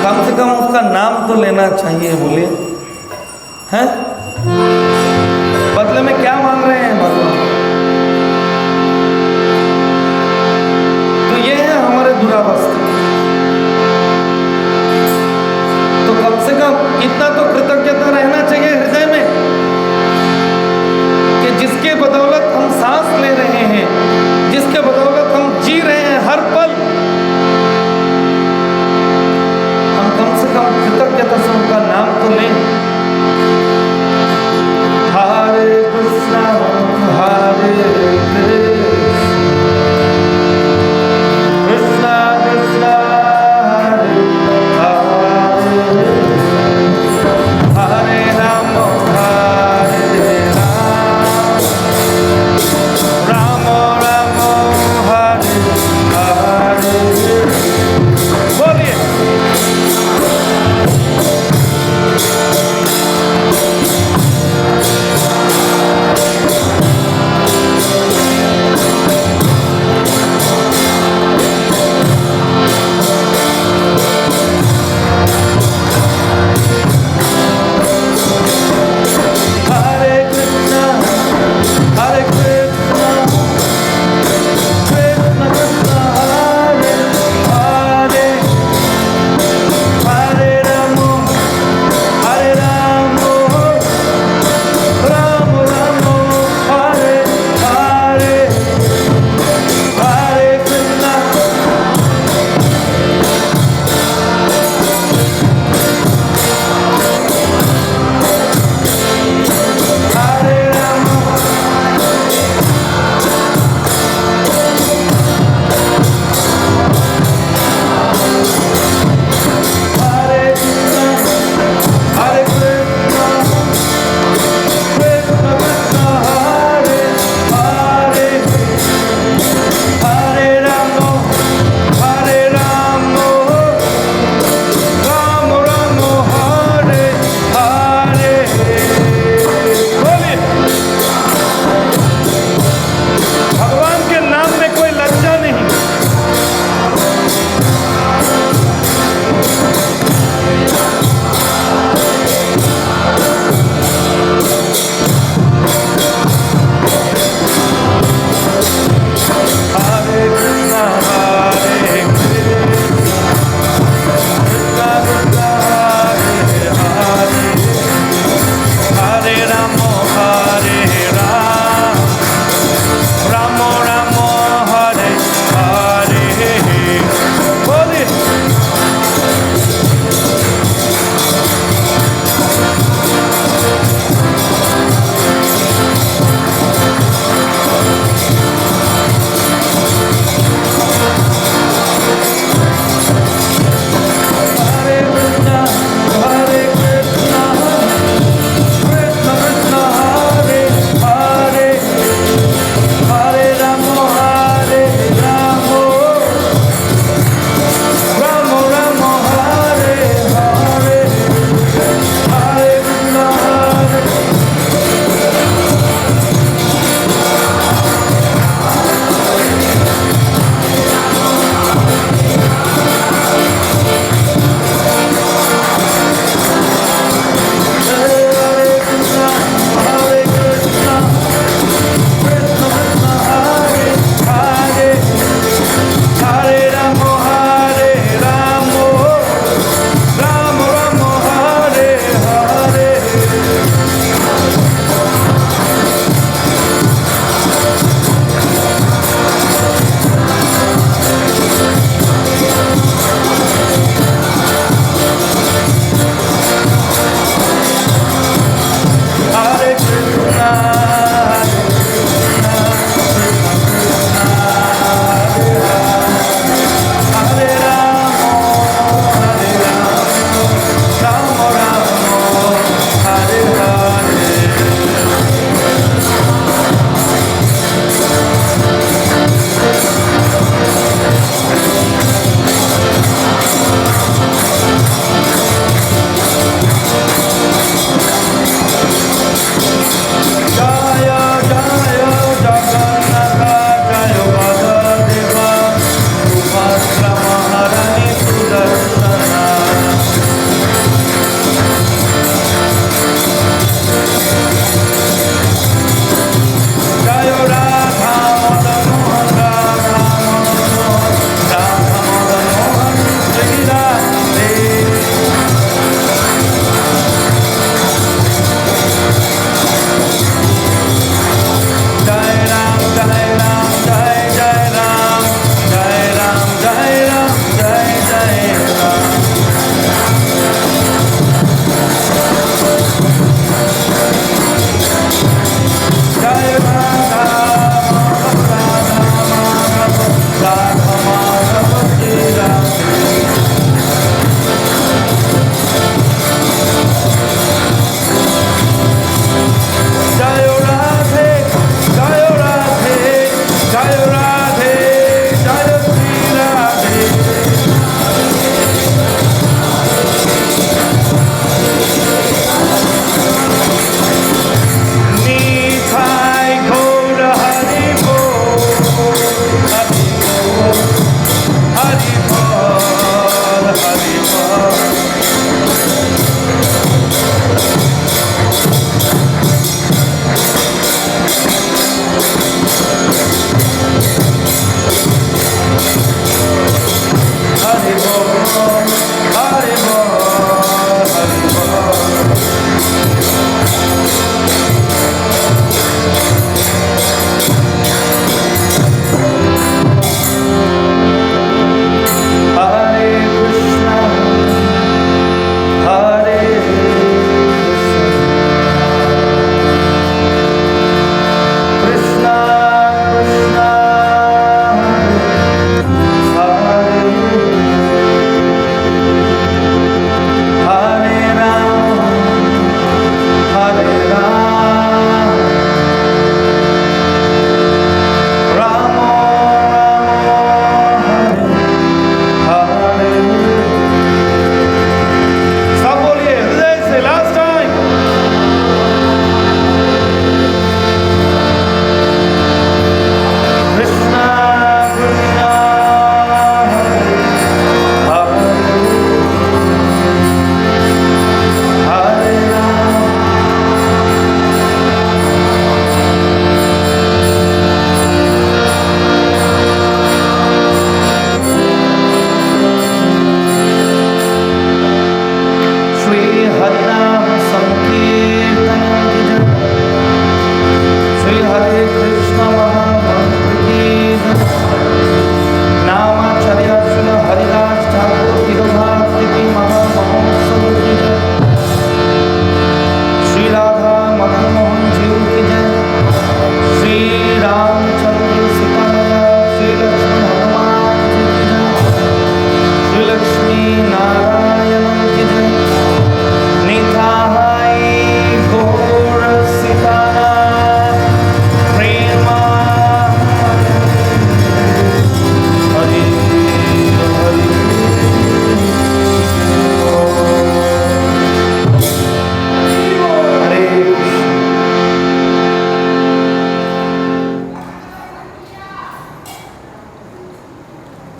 कम से कम उसका नाम तो लेना चाहिए। बोलिए हैं? बदले में क्या मांग रहे हैं भगवान? तो ये है हमारे दुरावस्था। तो कम से कम इतना तो कृतज्ञता रहना चाहिए हृदय में कि जिसके बदौलत हम सांस ले रहे हैं, जिसके बदौलत हम जी रहे हैं हर पल, हम कम से कम कृतज्ञता से उनका नाम तो लें। हरे कृष्णा हरे कृष्णा कृष्णा कृष्णा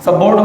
सब बोर्ड